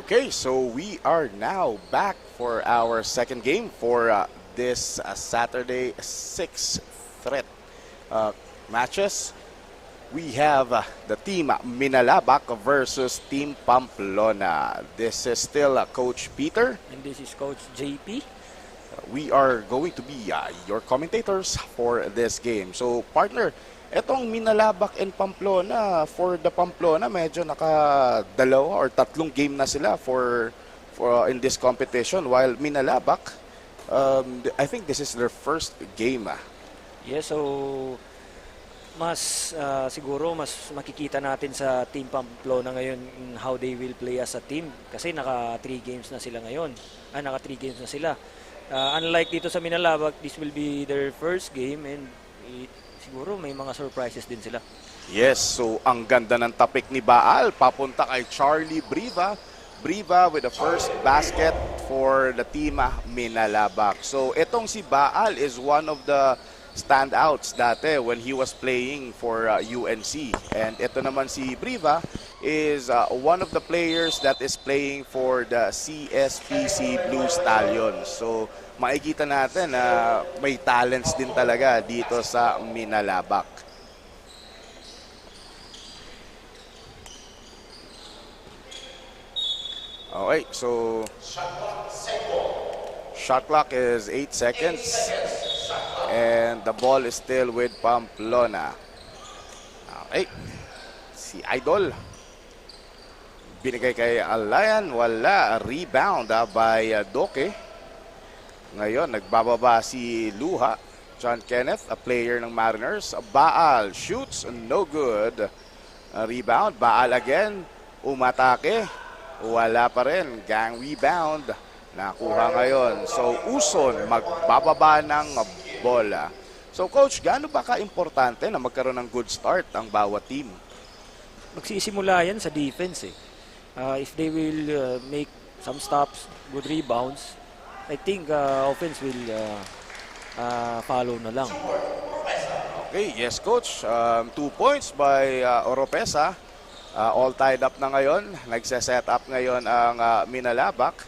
Okay, so we are now back for our second game for this Saturday 6 threat uh, matches. We have the team Minalabak versus Team Pamplona. This is still Coach Peter. And this is Coach JP. We are going to be your commentators for this game. So partner, etong Minalabak and Pamplona, for the Pamplona, medyo nakadalawa or tatlong game na sila for in this competition. While Minalabak, I think this is their first game. Yes, so mas siguro mas makikita natin sa Team Pamplona ngayon how they will play as a team kasi naka 3 games na sila ngayon. Naka 3 games na sila. Unlike dito sa Minalabak, this will be their first game and siguro may mga surprises din sila. Yes, so ang ganda ng tapik ni Baal, papunta kay Charlie Briva. Briva with the first basket for the team Minalabak. So itong si Baal is one of the standouts dati when he was playing for UNC. And ito naman si Briva is one of the players that is playing for the CSPC Blue Stallions. So makikita natin na may talents din talaga dito sa Minalabak. Okay, so shot clock is 8 seconds and the ball is still with Pamplona. Okay, si Idol binigay kay Alayan, wala, rebound by Doke. Ngayon nagbababa si Luha. John Kenneth, a player ng Mariners. Baal shoots, no good. Rebound, Baal again, umatake, wala pa rin, gang rebound, nakuha ngayon. So Uson magbababa ng bola. So coach, gaano ba ka-importante na magkaroon ng good start ang bawat team? Magsisimula yan sa defense eh. If they will make some stops, good rebounds, I think offense will follow na lang. Okay, yes coach. 2 points by Oropesa. All tied up na ngayon. Nagse-set up ngayon ang Minalabak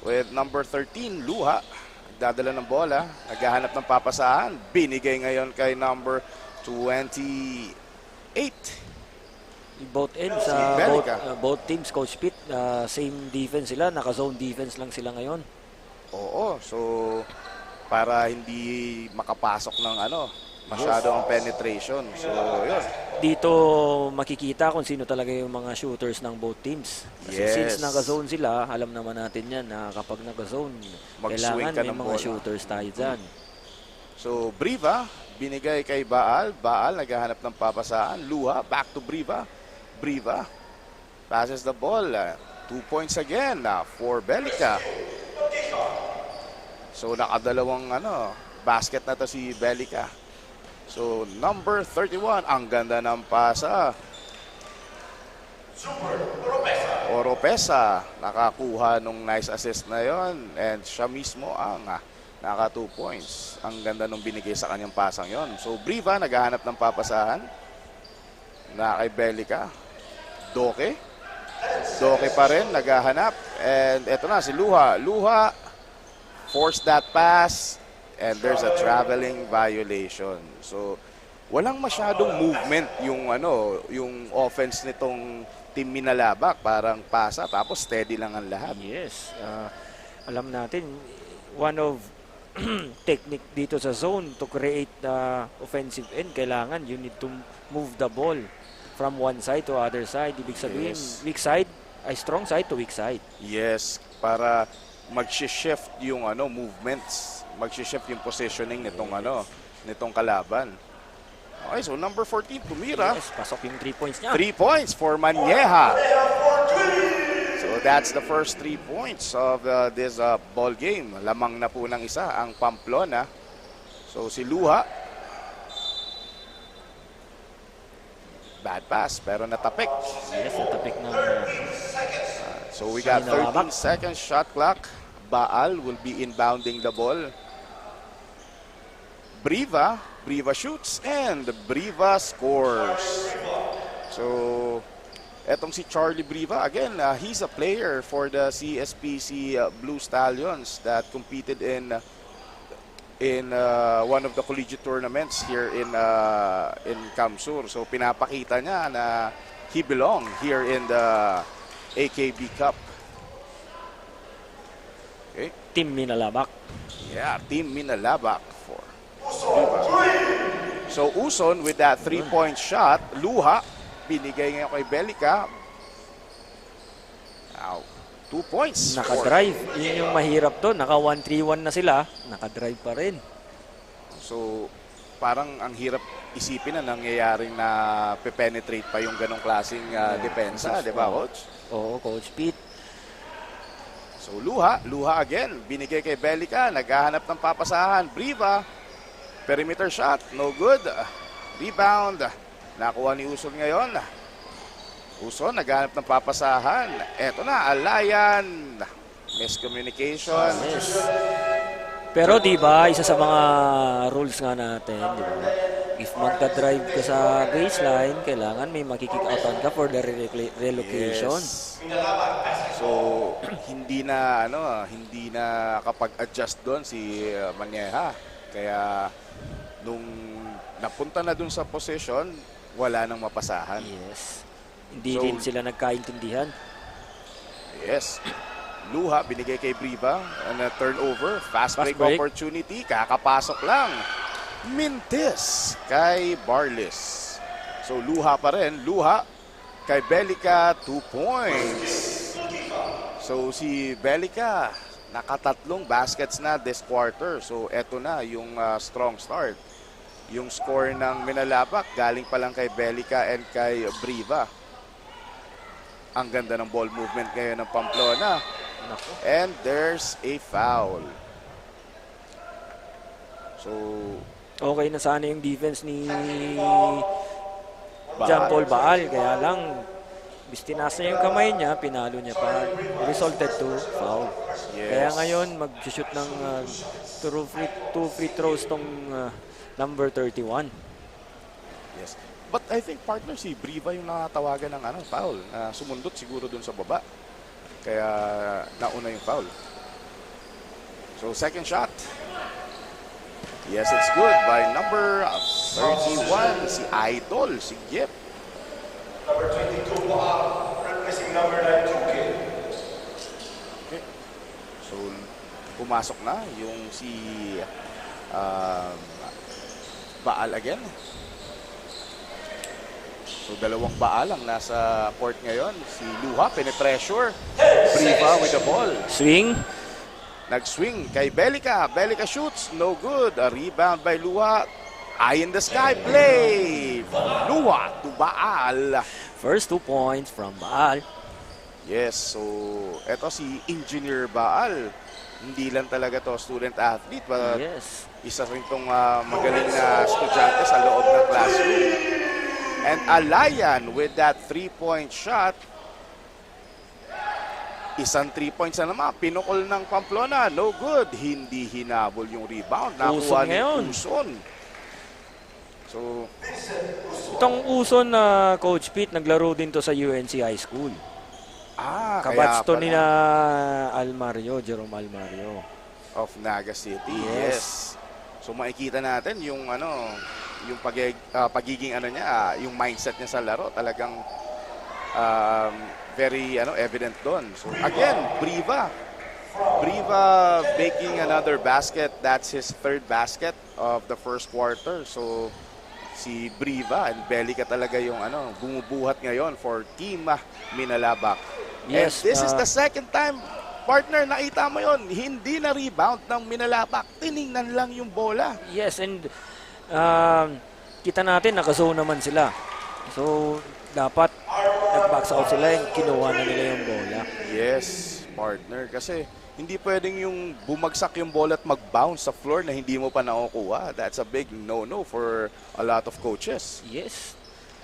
with number 13, Luha. Nagdadala ng bola. Naghahanap ng papasahan. Binigay ngayon kay number 28. Both ends, both teams, Coach Pete, same defense sila. Naka-zone defense lang sila ngayon. Oo, so para hindi makapasok ng masyado ang penetration. So, yun. Dito makikita kung sino talaga yung mga shooters ng both teams. Kasi since naka-zone sila, alam naman natin yan na kapag naka-zone, kailangan may mga shooters tayo dyan. So, Briva, binigay kay Baal. Baal, naghahanap ng papasaan. Luha, back to Briva. Briva passes the ball. 2 points again for Belica. So, nakadalawang basket na to si Belica. So, number 31, ang ganda ng pasa. Oropesa, nakakuha nung nice assist na yon and siya mismo ang naka 2 points. Ang ganda nung binigay sa kanyang pasang yon. So, Briva, naghahanap ng papasahan na kay Belica. Doke. Doke pa rin, naghahanap. And eto na, si Luha. Luha, forced that pass. And there's a traveling violation. So, walang masyadong movement yung yung offense nitong team Minalabak. Parang pasa, tapos steady lang ang lahat. Yes. Alam natin, one of technique dito sa zone to create the offensive end, kailangan you need to move the ball from one side to other side. Ibig sabihin, weak side, ay strong side to weak side. Yes, para mag-shift yung movements, mag-shift yung positioning nitong kalaban. Okay, so number 14, tumira. Yes, pasok yung 3 points niya. 3 points for Manieja. So that's the first 3 points of this ball game. Lamang na po ng isa ang Pamplona. So si Luha, bad pass, pero natapik. Yes, natapik ng so we got 13 seconds shot clock. Baal will be inbounding the ball. Briva shoots and Briva scores. So etong si Charlie Briva, again, he's a player for the CSPC Blue Stallions that competed in one of the collegiate tournaments here in Kamsur. So pinapakita niya na he belong here in the AKB Cup. Okay. Team Minalabak. Yeah, Team Minalabak for Briva. So Uson with that 3-point shot, Luha binigay ngayon kay Belica. Now, 2 points. Naka-drive. Yun yung mahirap to. Naka 1-3-1 na sila. Naka-drive pa rin. So, parang ang hirap isipin na nangyayaring na pe-penetrate pa yung ganong klaseng depensa, di ba, Coach? Oo, Coach Pete. So, Luha again. Binigay kay Belica. Naghahanap ng papasahan. Briva. Perimeter shot. No good. Rebound. Nakuha ni Uson ngayon. Uson, naghanap ng papasahan. Eto na, Alayan. Miscommunication. Yes. Pero di ba isa sa mga rules nga natin, di ba? If magda-drive ka sa baseline, kailangan may makikick outan ka for the relocation. Yes. So, hindi na kapag-adjust doon si Manieha. Kaya nung napunta na doon sa position, wala nang mapasahan. Yes. Hindi din sila nagkaintindihan. Yes. Luha, binigay kay Briva. And a turnover. Fast break opportunity. Kakapasok lang. Mintis kay Barlis. So, Luha pa rin. Luha kay Belica, 2 points. So, si Belica, nakatatlong baskets na this quarter. So, eto na yung strong start. Yung score ng Minalabak galing pa lang kay Belica and kay Briva. Ang ganda ng ball movement ngayon ng Pamplona. And there's a foul. So, okay na sana yung defense ni John Paul Baal. Kaya lang, bistinas na yung kamay niya, pinalo niya pa. Resulted to foul. Yes. Kaya ngayon, mag-shoot ng two free throws tong number 31. Yes. But I think partner si Briva yung nakatawagan ng foul. Sumundot siguro dun sa baba. Kaya nauna yung foul. So second shot. Yes, it's good by number 31, si Idol, si Gip. Number 22, replacing number 9, Kid. Okay. So pumasok na yung si Baal again. So dalawang Baal ang nasa court ngayon. Si Luha, pinipressure. Briva with the ball. Swing. Nag-swing kay Belica. Belica shoots. No good. A rebound by Luha. Eye in the sky play. Luha to Baal. First 2 points from Baal. Yes, so eto si Engineer Baal. Hindi lang talaga to student athlete. But Yes. isa rin itong magaling na estudyante sa loob ng classroom. And Alayan with that 3-point shot. Isang 3 points na naman. Pinukol ng Pamplona. No good. Hindi hinabol yung rebound. Nakuha ni Uson. So, Itong Uson na Coach Pete, naglaro din to sa UNC High School. Kabats to ni na Almario, Jerome Almario. Of Naga City. Yes. So makikita natin yung yung pagiging niya, yung mindset niya sa laro talagang very evident doon. So again, Briva making another basket. That's his third basket of the first quarter. So si Briva and Belica talaga yung bumubuhat ngayon for Team Minalabak. Yes, And this is the second time, partner, nakita mo yon, hindi na rebound ng Minalabak. Tiningnan lang yung bola. Yes, and kita natin nakazone naman sila. So, dapat nag-box out sila and kinuha na nila yung bola. Yes, partner. Kasi hindi pwedeng yung bumagsak yung bola at mag-bounce sa floor na hindi mo pa nakukuha. That's a big no-no for a lot of coaches. Yes,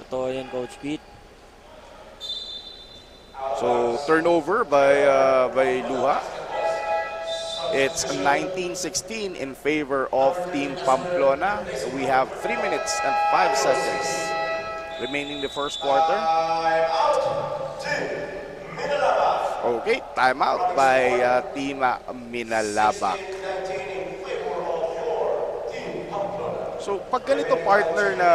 totoo yan, Coach Pete. So, turnover by Luha. It's 19-16 in favor of Team Pamplona. So we have 3 minutes and 5 seconds remaining the first quarter. Okay, timeout by Team Minalabak. So pag ganito partner na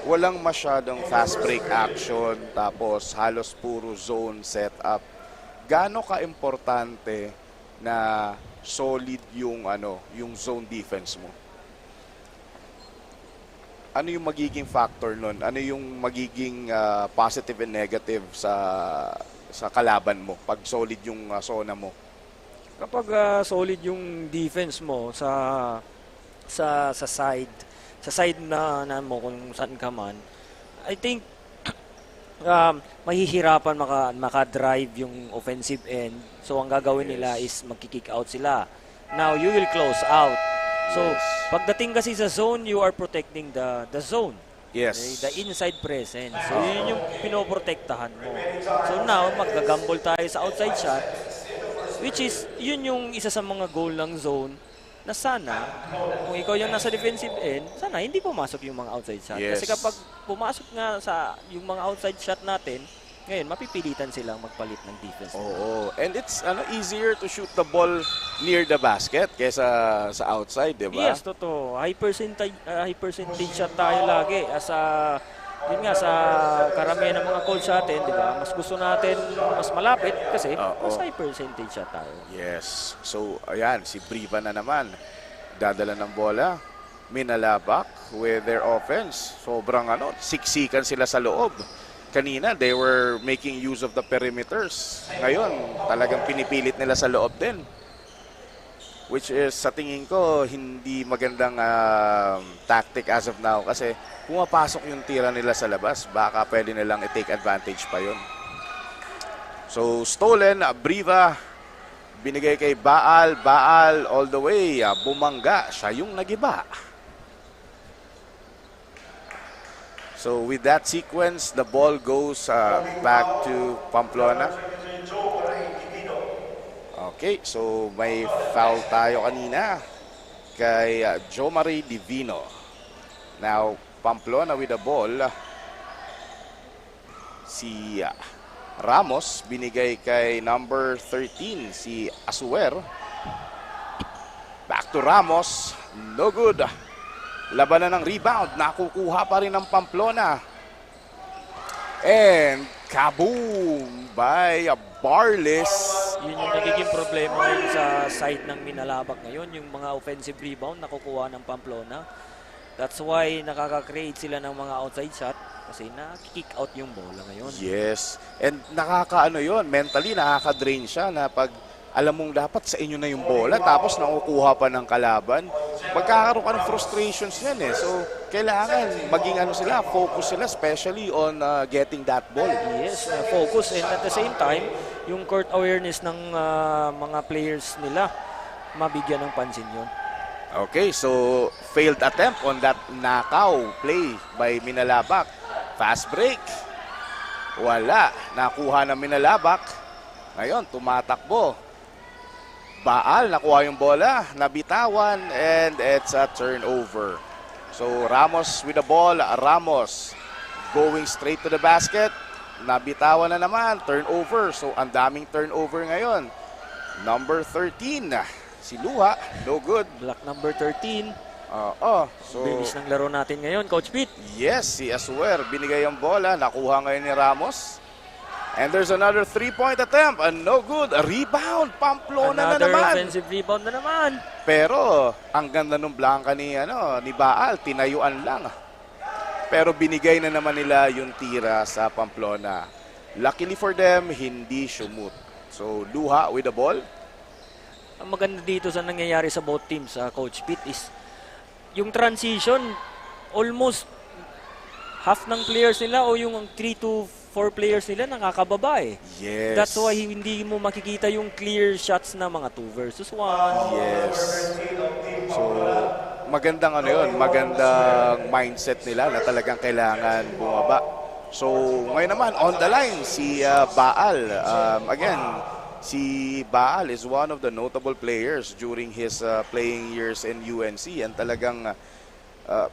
walang masyadong fast break action tapos halos puro zone setup, gaano ka-importante na solid yung yung zone defense mo? Ano yung magiging factor nun? Ano yung magiging positive and negative sa kalaban mo pag solid yung zona mo? Kapag solid yung defense mo sa side na mo kung saan ka man, I think mahihirapan maka-drive yung offensive end. So ang gagawin nila is magki-kick out sila. Now you will close out. So pagdating kasi sa zone, you are protecting the zone. Yes. Okay? The inside presence. So yun yung pinoprotektahan mo. So now maggagamble tayo sa outside shot, which is yun yung isa sa mga goal ng zone na sana, kung ikaw yung nasa defensive end, sana hindi pumasok yung mga outside shot. Yes. Kasi kapag pumasok nga sa yung mga outside shot natin, ngayon mapipilitan silang magpalit ng defense. Oo. And it's easier to shoot the ball near the basket kaysa sa outside, di ba? Yes, totoo. High percentage shot tayo lagi. Yun nga, sa karamihan ng mga coach sa atin, di ba? Mas gusto natin mas malapit kasi mas high percentage shot tayo. Yes. So, ayan, si Briva na naman. Dadala ng bola. Minalabak with their offense. Sobrang siksikan sila sa loob. Kanina, they were making use of the perimeters. Ngayon, talagang pinipilit nila sa loob din. Which is, sa tingin ko, hindi magandang tactic as of now. Kasi pumapasok yung tira nila sa labas. Baka pwede nilang i-take advantage pa yun. So, stolen, Briva. Binigay kay Baal. Baal all the way. Bumangga. Siya yung nagiba. So, with that sequence, the ball goes back to Pamplona. Okay, so may foul tayo kanina kay Jomari Divino. Now, Pamplona with the ball. Si Ramos binigay kay number 13, si Asuer. Back to Ramos. No good. Labanan ng rebound. Nakukuha pa rin ng Pamplona. And kaboom by Barles. Yun yung nagiging problema ngayon sa side ng Minalabak ngayon. Yung mga offensive rebound nakukuha ng Pamplona. That's why nakaka-create sila ng mga outside shot kasi na-kick out yung bola ngayon. Yes. And yun, mentally nakaka-drain siya na pag alam mong dapat sa inyo na yung bola tapos nakukuha pa ng kalaban. Magkakaroon ka ng frustrations yan eh. So, kailangan maging sila, focus sila especially on getting that ball. Yes, focus and at the same time, yung court awareness ng mga players nila, mabigyan ng pansin yun. Okay, so failed attempt on that Nakaw play by Minalabak. Fast break. Wala. Nakuha ng Minalabak. Ngayon, tumatakbo. Baal, nakuha yung bola, nabitawan, and it's a turnover. So, Ramos with the ball. Ramos going straight to the basket. Nabitawan na naman, turnover. So, ang daming turnover ngayon. Number 13, si Luha, no good. Block number 13. So, Bilis ng laro natin ngayon, Coach Pete. yes, si Asuer, binigay ang bola, nakuha ngayon ni Ramos. And there's another 3-point attempt, and no good. A rebound, Pamplona Another na naman. offensive rebound na naman. Pero, ang ganda ng Blanca ni Baal, tinayuan lang. Pero binigay na naman nila yung tira sa Pamplona. Luckily for them, hindi sumut. So, Luha with the ball. Ang maganda dito sa nangyayari sa both teams, Coach Pete, is yung transition, almost half ng players nila o yung 3 to 4 players nila nakakababa eh. Yes. That's why hindi mo makikita yung clear shots na mga 2 versus 1. Yes. So, magandang magandang mindset nila na talagang kailangan bumaba. So, ngayon naman, on the line, si Baal. Again, si Baal is one of the notable players during his playing years in UNC and talagang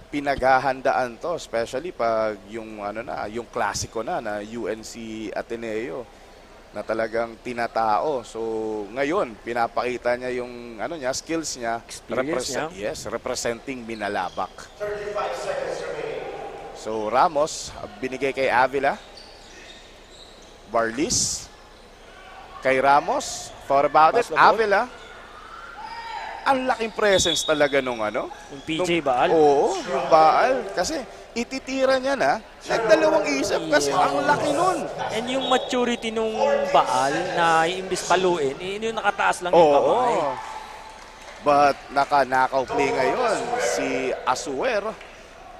pinaghahandaan to, especially pag yung yung klasiko na UNC Ateneo na talagang tinatao. So ngayon pinapakita niya yung skills niya, Experience niya. yes, representing Minalabak. 35 seconds remaining. So Ramos binigay kay Avila. Barlis kay Ramos. Thought about it. Pass the ball. Avila. Ang laking presence talaga nung Yung PJ Baal. Oo, yung Baal. Kasi ititira niya na, nagdalawang isip kasi ang laki nun. And yung maturity nung Baal na imbis paluin, yung nakataas lang yung kamay. Oo. But naka-knockout play ngayon si Asuer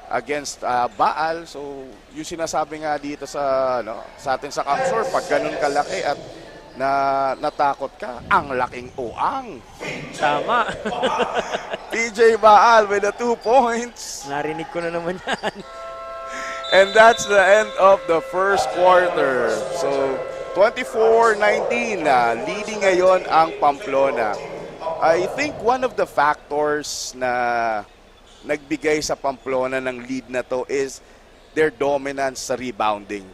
against Baal. So yung sinasabi nga dito sa atin sa Kamsur, pag ganun kalaki at natakot ka, ang laking uang. Tama. PJ Baal with the 2 points. Narinig ko na naman yan. And that's the end of the first quarter. So 24-19 na leading ngayon ang Pamplona. I think one of the factors na nagbigay sa Pamplona ng lead na to is their dominance sa rebounding.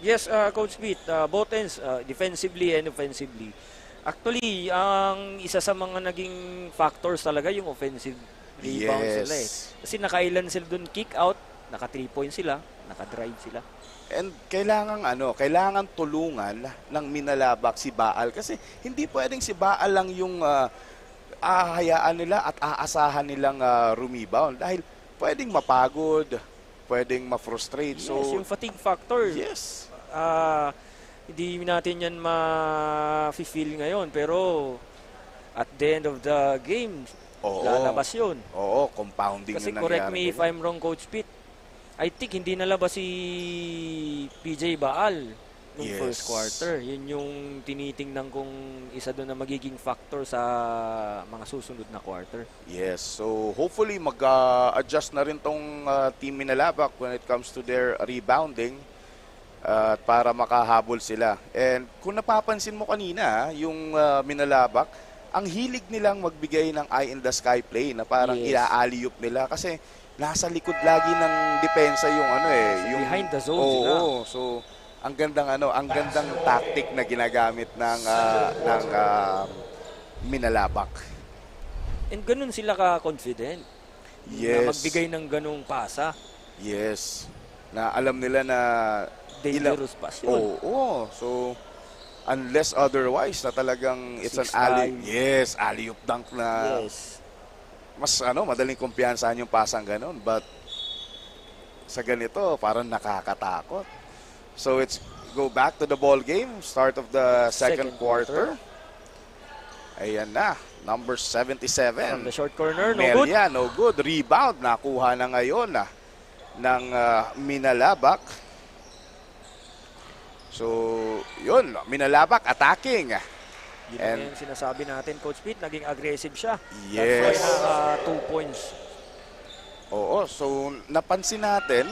Yes, Coach Pete, both ends, defensively and offensively. Actually, ang isa sa mga naging factors talaga yung offensive rebound Yes. sila eh. Kasi nakailan sila dun kick out, naka 3 points sila, naka-drive sila. And kailangan tulungan ng Minalabak si Baal kasi hindi pwedeng si Baal lang yung ahayaan nila at aasahan nilang rumebound dahil pwedeng mapagod, pwedeng ma-frustrate. Yes, So yung fatigue factor. yes. Hindi natin yan ma-feel ngayon, pero at the end of the game, Oo. lalabas yun. Oo, compounding Kasi na correct me nangyari if ganyan. I'm wrong, Coach Pete. I think hindi nalabas si PJ Baal nung Yes. first quarter. Yun yung tinitingnan kong isa doon na magiging factor sa mga susunod na quarter. Yes, so hopefully mag-adjust na rin tong team Minalabak when it comes to their rebounding para makahabol sila. And kung napapansin mo kanina, yung Minalabak, ang hilig nilang magbigay ng eye in the sky play na parang Yes. ila-alley-oop nila kasi nasa likod lagi ng depensa yung yung Behind the zone oo, sila. so ang gandang tactic na ginagamit ng Minalabak. And ganun sila ka-confident na Yes. magbigay ng ganung pasa. Yes. Na alam nila na Dangerous pass yun. Oo. So unless otherwise na talagang it's an 6'5". alley. Yes, alley-oop dunk na Yes. mas madaling kumpiyansahan yung pasang ganun. But sa ganito, parang nakakatakot. So it's go back to the ball game. Start of the second Second quarter. Ayan na. Number From 77. the short corner, no good. Melia, no good. Rebound. Nakuha na ngayon ng Minalabak. So, yun. Minalabak attacking. Yun And- ang yung sinasabi natin, Coach Pete, naging aggressive siya. Yes. That's why 2 points. Oo. So, napansin natin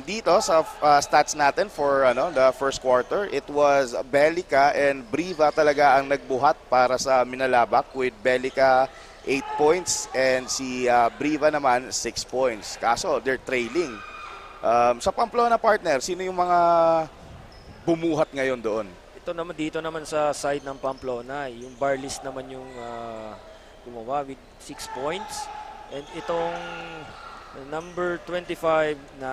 dito sa stats natin for the first quarter, it was Belica and Briva talaga ang nagbuhat para sa Minalabak with Belica 8 points and si Briva naman 6 points. Kaso, they're trailing. Sa Pamplona partner, sino yung mga bumuhat ngayon doon? Ito naman dito naman sa side ng Pamplona, yung Barlis naman yung gumawa with 6 points. And itong number 25 na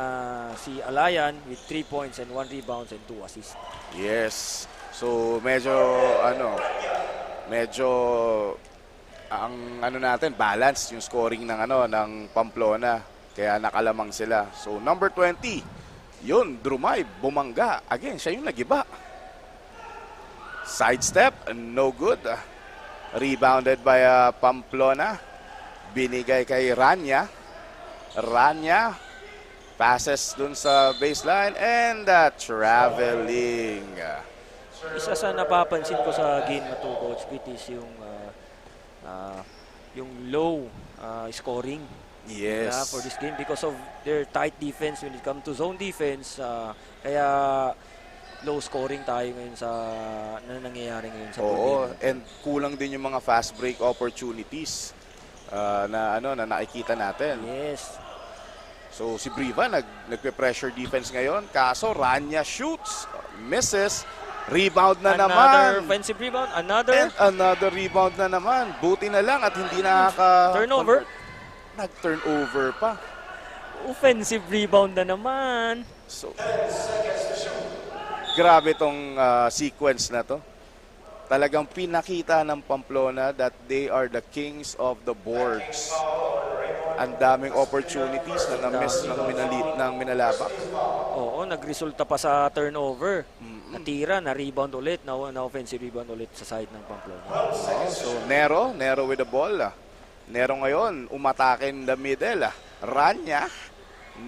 si Alayan with 3 points and 1 rebounds and 2 assists. Yes. So medyo ang natin balance yung scoring ng Pamplona. Kaya nakalamang sila. So number 20, yun, Drumay, bumangga. Again, siya yung nagiba. Sidestep, no good. Rebounded by Pamplona. Binigay kay Rania. Rania passes dun sa baseline and traveling. Isa sa napapansin ko sa game na to, Coach Pete, is yung low scoring. Yes. For this game because of their tight defense when it comes to zone defense. Kaya low scoring tayo ngayon sa nangyayari ngayon sa Oo, game. and kulang din yung mga fast break opportunities. na nakikita natin. Yes. So si Briva nagpe-pressure defense ngayon. Kaso Rania shoots, misses, rebound na Another naman. offensive rebound. And Another another rebound na naman. Buti na lang at hindi turnover. Nag-turnover pa. Offensive rebound na naman. So, grabe tong sequence na to. Talagang pinakita ng Pamplona that they are the kings of the boards. Ang daming opportunities na na-miss ng Minalabak. Oo, nagresulta pa sa turnover. Natira, na-rebound ulit, na-offensive rebound ulit sa side ng Pamplona. So, Nero with the ball. Nero ngayon, umatake in the middle. Ranya,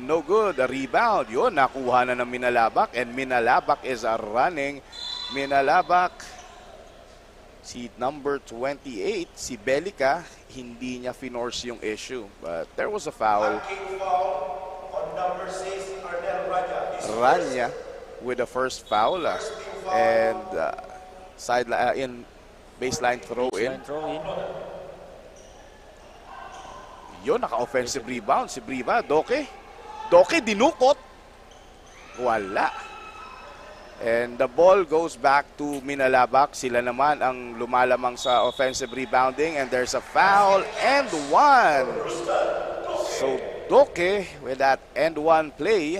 no good. A rebound. Yun, nakuha na ng Minalabak. And Minalabak is running. Minalabak, si number 28, si Belica, hindi niya finorce yung issue. But there was a foul. King foul on number 6, Arnel Raya. Ranya with the first foul. And in baseline throw in. Baseline throw in. Yun, naka-offensive rebound. Si Briva, Doke, dinukot. Wala. And the ball goes back to Minalabak. Sila naman ang lumalamang sa offensive rebounding. And there's a foul and one. So Doke, with that and one play,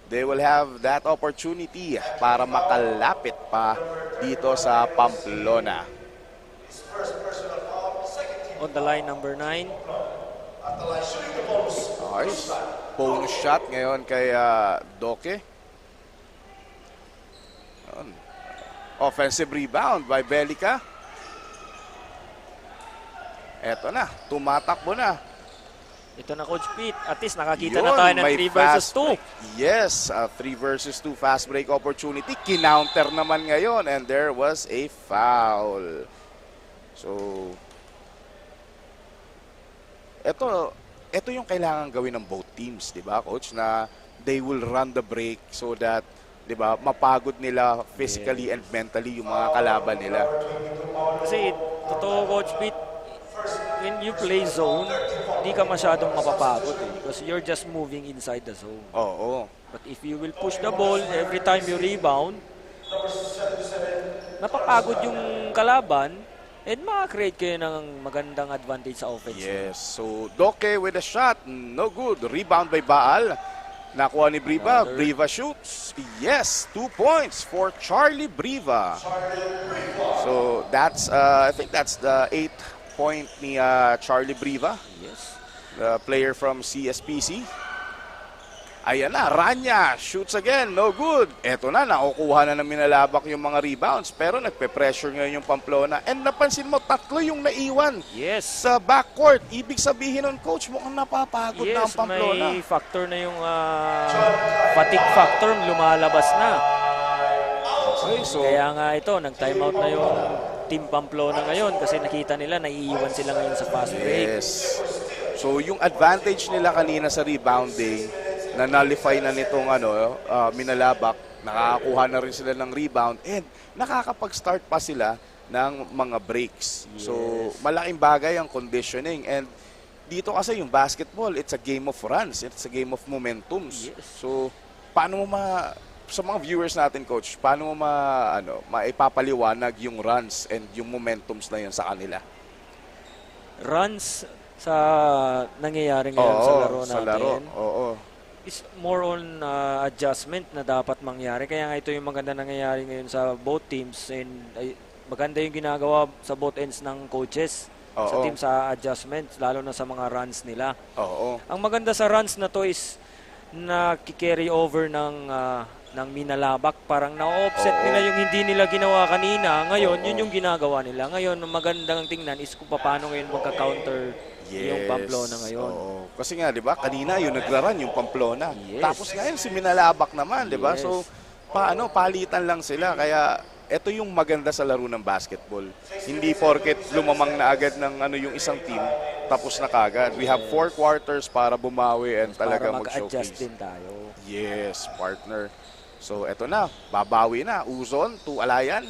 they will have that opportunity para makalapit pa dito sa Pamplona. On the line, number 9. Okay. Bonus shot ngayon kay Doke. Offensive rebound by Belica. Eto na, tumatakbo na. Ito na, Coach Pete. At least nakakita Yun, na tayo ng may 3 versus fast 2. break. Yes, 3 versus 2 fast break opportunity. Kinounter naman ngayon and there was a foul. So, ito yung kailangan gawin ng both teams, di ba, Coach? Na they will run the break so that, di ba, mapagod nila physically and mentally yung mga kalaban nila. Kasi, totoo, Coach Pete, when you play zone, di ka masyadong mapapagod because you're just moving inside the zone. Oo. But if you will push the ball every time you rebound, napapagod yung kalaban and makakreate kayo ng magandang advantage sa offense. Yes. So, Doke with a shot. No good. Rebound by Baal. Nakuha ni Briva. Briva shoots. Yes. 2 points for Charlie Briva. So, that's, I think that's the 8th point ni Charlie Briva. Yes. The player from CSPC. Ayan na, Ranya shoots again, no good. Eto na, nakukuha na ng Minalabak yung mga rebounds, pero nagpe-pressure ngayon yung Pamplona. And napansin mo, 3 yung naiwan Yes. sa backcourt. Ibig sabihin nun, Coach, mukhang napapagod na ang Yes, Pamplona. may factor na yung fatigue factor lumalabas na. Okay, so, Kaya nga ito, nag-timeout na yung Team Pamplona ngayon kasi nakita nila naiiwan sila ngayon sa fast break. yes. So, yung advantage nila kanina sa rebounding, na nullify na nitong Minalabak, nakakakuha na rin sila ng rebound and nakakapag-start pa sila ng mga breaks. Yes. So, malaking bagay ang conditioning and dito kasi yung basketball, it's a game of runs, it's a game of momentums. Yes. So, paano mo sa mga viewers natin, Coach, paano mo maipapaliwanag yung runs and yung momentums na yun sa kanila? Runs sa nangyayari ngayon sa laro natin. Oo. Is more on adjustment na dapat mangyari. Kaya nga ito yung maganda nangyayari ngayon sa both teams and maganda yung ginagawa sa both ends ng coaches sa team sa adjustment, lalo na sa mga runs nila. Oo. Ang maganda sa runs na to is na-carry over ng Minalabak. Parang na-offset nila yung hindi nila ginawa kanina. Ngayon, yun yung ginagawa nila. Ngayon, ang magandang tingnan is kung paano ngayon magka-counter yung Pamplona ngayon. Oo. Kasi nga, di ba, kanina yung nagraran yung Pamplona. Yes. Tapos ngayon si Minalabak naman, di ba? Yes. So, palitan lang sila. Kaya, ito yung maganda sa laro ng basketball. Hindi porket lumamang na agad ng yung isang team, tapos na kagad. We have 4 quarters para bumawi and talaga Para mag-adjust mag-showcase. din tayo. Yes, partner. So, eto na. Babawi na. Uzon to Alayan.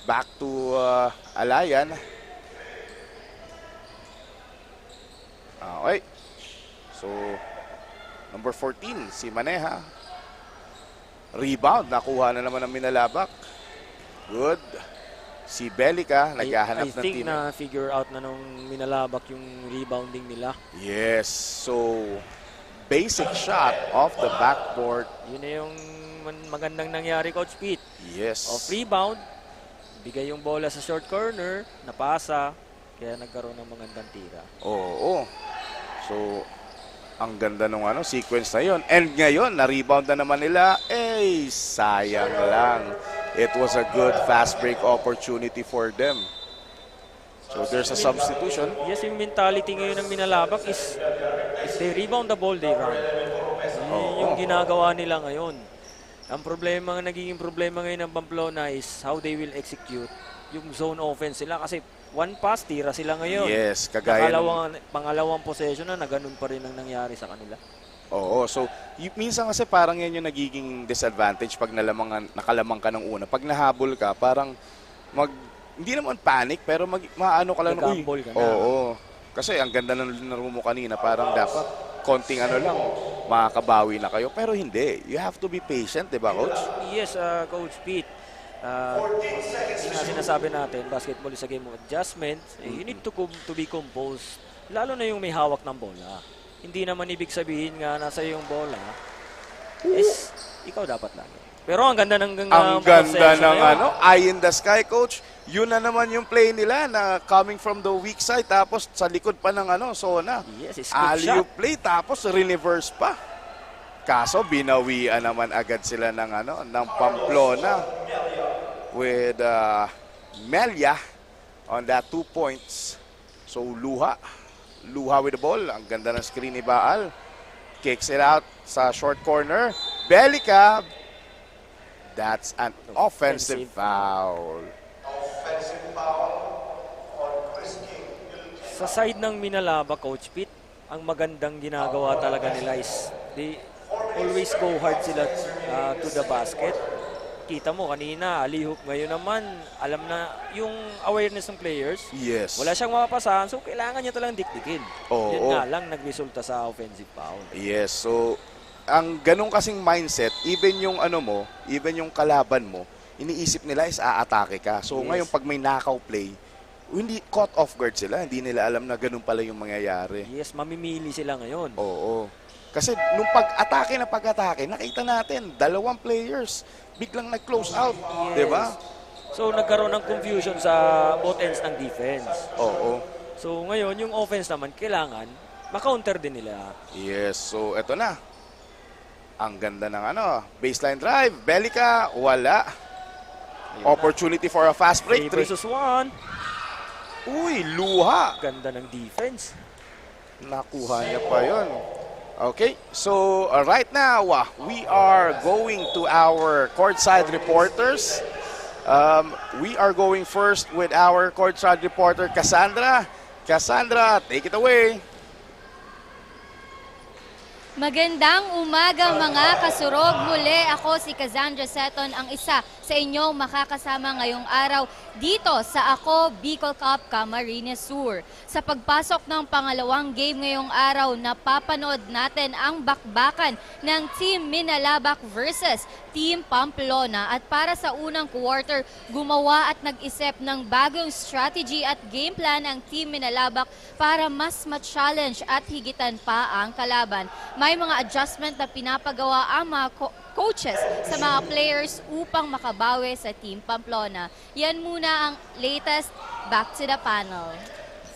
Back to Alayan. Okay. So, number 14, si Maneha. Rebound, nakuha na naman ng Minalabak. Good. Si Belica, naghahanap I ng think team. na figure out na nung Minalabak yung rebounding nila. Yes. So, basic shot off the backboard. Yun na yung magandang nangyari, Coach Pete. Yes. Off rebound, bigay yung bola sa short corner, napasa, kaya nagkaroon ng magandang tira. Oo. So, ang ganda nung sequence na yon. And ngayon, na-rebound na naman nila. Sayang lang. It was a good fast break opportunity for them. So, there's a substitution. Yes, yung mentality ngayon ng Minalabak is if they rebound the ball, they run. Yung ginagawa nila ngayon. Ang nagiging problema ngayon ng Pamplona is how they will execute yung zone offense nila kasi one pass, tira sila ngayon. Yes, kagaya pangalawang possession na ganun pa rin ang nangyari sa kanila. Oo, so minsan kasi parang yan yung nagiging disadvantage pag nakalamang ka ng una. Pag nahabol ka, parang hindi naman panic, pero maano ka lang. Nag-gamble ka na. Oo, kasi ang ganda ng laro mo kanina, parang dapat konting lang, makakabawi na kayo. Pero hindi, you have to be patient, di ba, Coach? Yes, Coach Pete. Sinasabi natin, basketball is a game of adjustment. You need to be composed. Lalo na yung may hawak ng bola. Hindi naman ibig sabihin nga nasa yung bola is ikaw dapat lang. Pero ang ganda ng eye in the sky, Coach. Yun na naman yung play nila na coming from the weak side tapos sa likod pa ng zona. Yes, it's good alley-oop shot. play tapos reverse pa. Kaso binawian naman agad sila ng Pamplona with Melia on that 2 points. So Luha with the ball. Ang ganda ng screen ni Baal. Kicks it out sa short corner. Belica. That's an offensive foul. Offensive foul on Chris King. Sa side ng Minalaba, Coach Pete, ang magandang ginagawa talaga nila is they always go hard sila to the basket. Kita mo kanina, alley-hoop. Ngayon naman, alam na yung awareness ng players. Yes. Wala siyang mapapasahan, so kailangan niya talang dikdikin. Oo. Yun nga lang, nagresulta sa offensive foul. Yes, so ang ganong kasing mindset, even yung kalaban mo, iniisip nila is aatake ka. So Yes. ngayon pag may knockout play, hindi caught off guard sila, hindi nila alam na ganun pala yung mangyayari. Yes, mamimili sila ngayon. Oo. Kasi nung pag-atake, nakita natin, 2 players biglang nag-close out, Yes. di ba? So nagkaroon ng confusion sa both ends ng defense. Oo. So ngayon, yung offense naman, kailangan makounter din nila. Yes, so eto na. Ang ganda ng baseline drive. Belica, wala. Opportunity for a fast break. 3 versus 1. Uy, Luha. Ganda ng defense. Nakuha niya pa yun. Okay, so right now, we are going to our courtside reporters. We are going first with our courtside reporter, Cassandra. Cassandra, take it away. Magandang umaga mga kasurog. Muli ako si Cassandra Seton, ang isa sa inyong makakasama ngayong araw dito sa Ako Bicol Cup Camarines Sur. Sa pagpasok ng pangalawang game ngayong araw, napapanood natin ang bakbakan ng Team Minalabak versus Team Pamplona. At para sa unang quarter, gumawa at nag-isip ng bagong strategy at game plan ang Team Minalabak para mas ma-challenge at higitan pa ang kalaban. May mga adjustment na pinapagawa ang mga coaches sa mga players upang makabawi sa Team Pamplona. Yan muna ang latest. Back to the panel.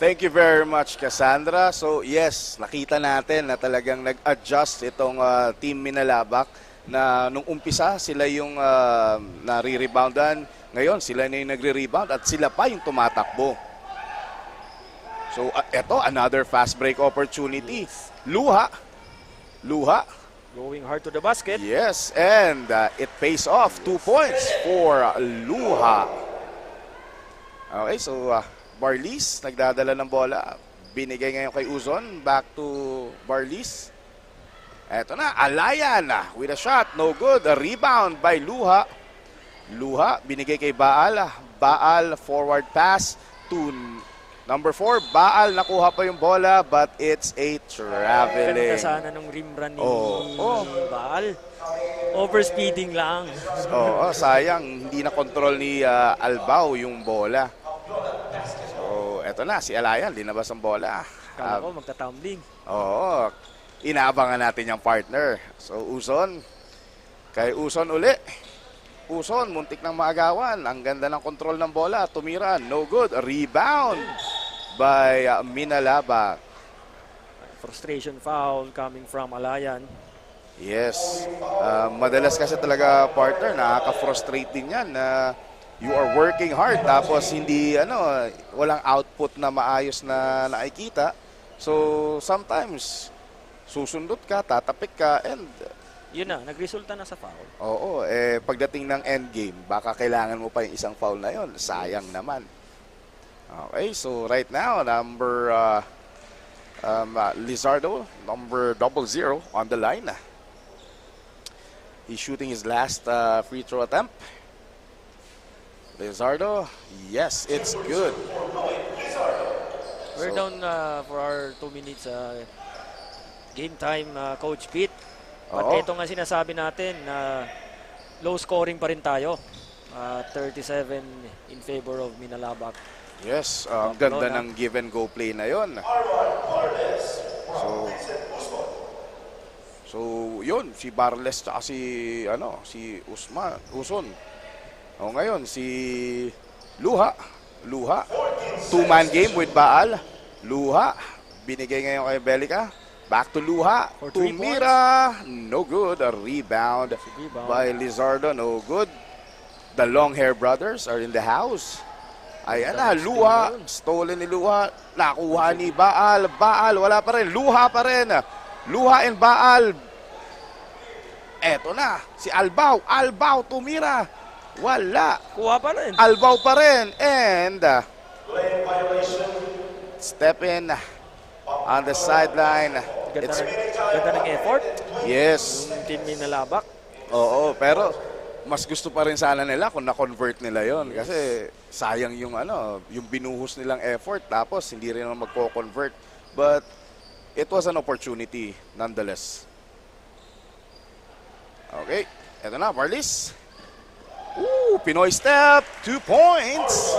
Thank you very much, Cassandra. So yes, nakita natin na talagang nag-adjust itong Team Minalabak na nung umpisa sila yung nare-reboundan. Ngayon sila na yung nagre-rebound at sila pa yung tumatakbo. So eto, another fast break opportunity. Luha. Going hard to the basket. Yes, and it pays off. 2 points for Luha. Okay, so Barlis nagdadala ng bola. Binigay ngayon kay Uzon. Back to Barlis. Eto na, Alayan with a shot. No good. A rebound by Luha. Luha, binigay kay Baal. Baal, forward pass to Number 4, Baal nakuha pa yung bola but it's a Ganda traveling. sana nung rim run ni Oo. Baal. Overspeeding lang. Oo, sayang hindi na control ni Albao yung bola. So, eto na si Alayan, linabas ang bola. Kala ko magtatumbling. Oo, inaabangan natin yung partner. So, Uson, kay Uson uli. Uson, muntik ng maagawan. Ang ganda ng control ng bola. Tumira, no good. Rebound by Minalaba. Frustration foul coming from Alayan. Yes. Madalas kasi talaga, partner, nakaka-frustrate din yan na you are working hard tapos hindi, walang output na maayos na nakikita. So, sometimes, susundot ka, tatapik ka, and Yun na, nagresulta na sa foul. oo, pagdating ng endgame, baka kailangan mo pa yung isang foul na yon. Sayang naman. Okay, so right now, number Lizardo, number 00 on the line. He's shooting his last free throw attempt. Lizardo, yes, it's good. We're So- down for our 2 minutes game time, Coach Pete. But Oo. ito nga sinasabi natin, low scoring pa rin tayo. 37 in favor of Minalabak. Yes, ang ganda Pamplona. ng give and go play na yon. So yun, si Barles at si Uson. O ngayon, si Luha. Two-man game with Baal. Luha, binigay ngayon kay Belica. Back to Luha. For 3 Tumira, no good. A rebound Rebound. by Lizardo, no good. The long hair brothers are in the house. Ayan na, Luha. Stolen ni Luha. Nakuha ni Baal. Baal, wala pa rin. Luha pa rin. Luha and Baal. Eto na, si Albao. Albao, tumira. Wala. Kuha pa rin. Albao pa rin. And step in on the sideline. Ganda ng effort. Yes. Yung team Minalabak. Oo, pero mas gusto pa rin sana nila kung na-convert nila yon kasi sayang yung yung binuhos nilang effort tapos hindi rin naman magko-convert. But it was an opportunity nonetheless. Okay, eto na, Barlis. Pinoy step, 2 points.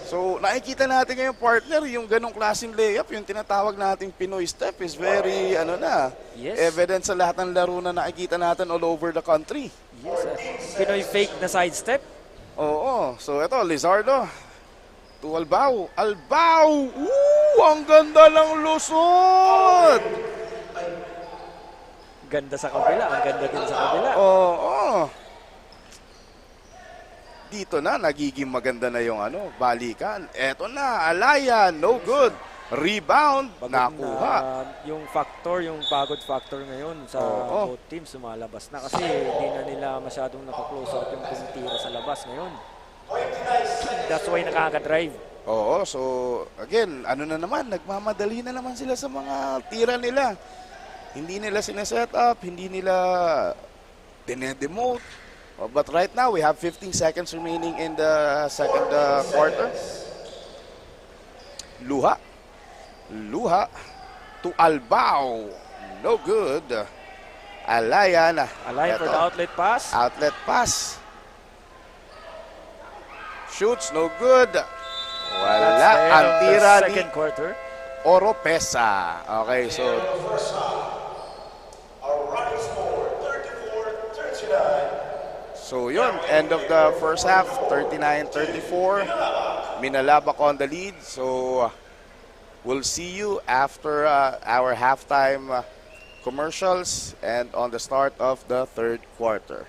So, nakikita natin ngayon, partner, yung ganong klaseng layup, yung tinatawag nating Pinoy step is very, Yes. evident sa lahat ng laro na nakikita natin all over the country. Yes, Pinoy fake na sidestep. Oo. So, ito, Lizardo. To Albao. Albao! Ang ganda ng lusot! Ganda sa kabila. Ang ganda din sa kabila. Oo. Dito na, nagiging maganda na yung balikan. Eto na, Alaya, no good. Rebound, Pagod nakuha. na yung factor, yung pagod factor ngayon sa Oo. both teams sumalabas na kasi hindi na nila masyadong naka-close out yung tumitira sa labas ngayon. That's why nakaka-drive. Oo, so again, nagmamadali na naman sila sa mga tira nila. Hindi nila sineset up, hindi nila dinedemote. But right now, we have 15 seconds remaining in the second quarter. Luha to Albao. No good. Alayan. Alay for the outlet pass. Outlet pass. Shoots, no good. Wala. That's the end Ang of the tira ni second quarter. Oropesa. Okay, so Our running score, 34-39. So yun, end of the first half, 39-34. Minalabak on the lead. So we'll see you after our halftime commercials and on the start of the third quarter.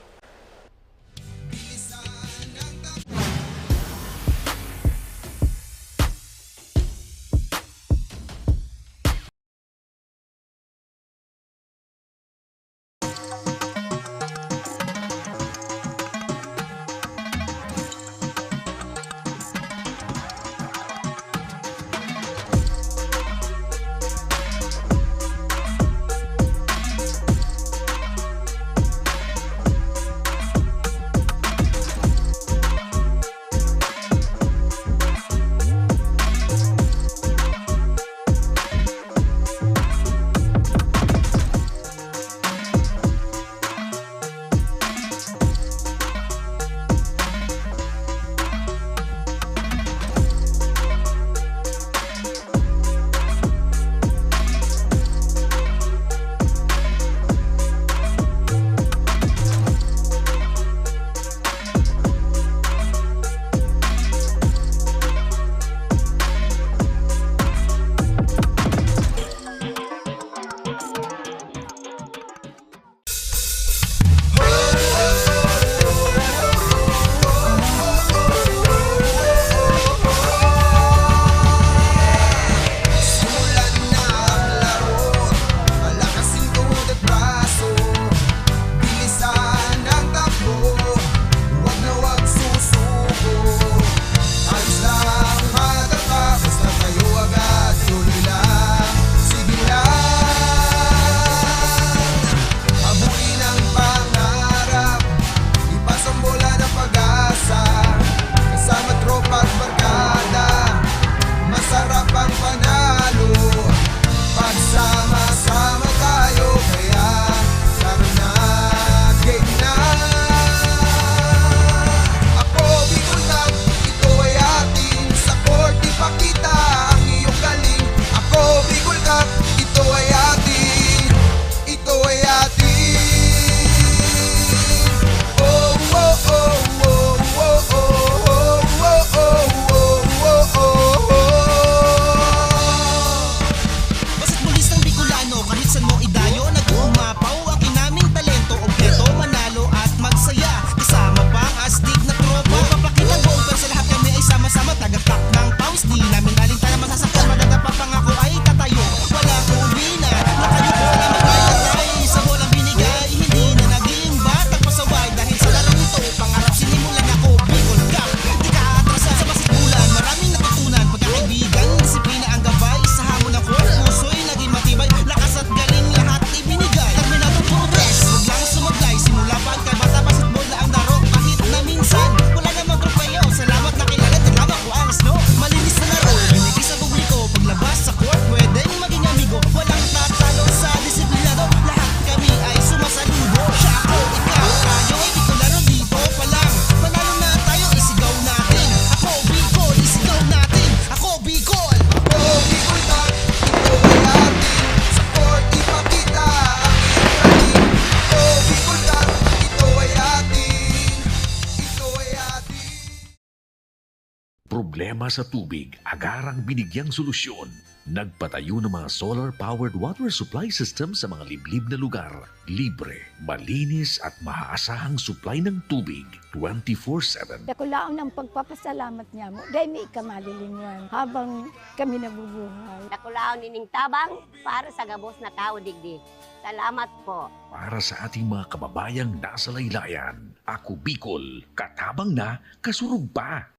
problema sa tubig, agarang binigyang solusyon. Nagpatayo ng mga solar-powered water supply system sa mga liblib na lugar. Libre, malinis at maaasahang supply ng tubig 24/7. Dakulaon ang pagpapasalamat niya mo. Dahil may ikamalilingan habang kami nabubuhay. Nakulaon nining tabang para sa gabos na tao digdi. Salamat po. Para sa ating mga kababayang nasa laylayan, Ako Bicol, katabang na, kasurog pa.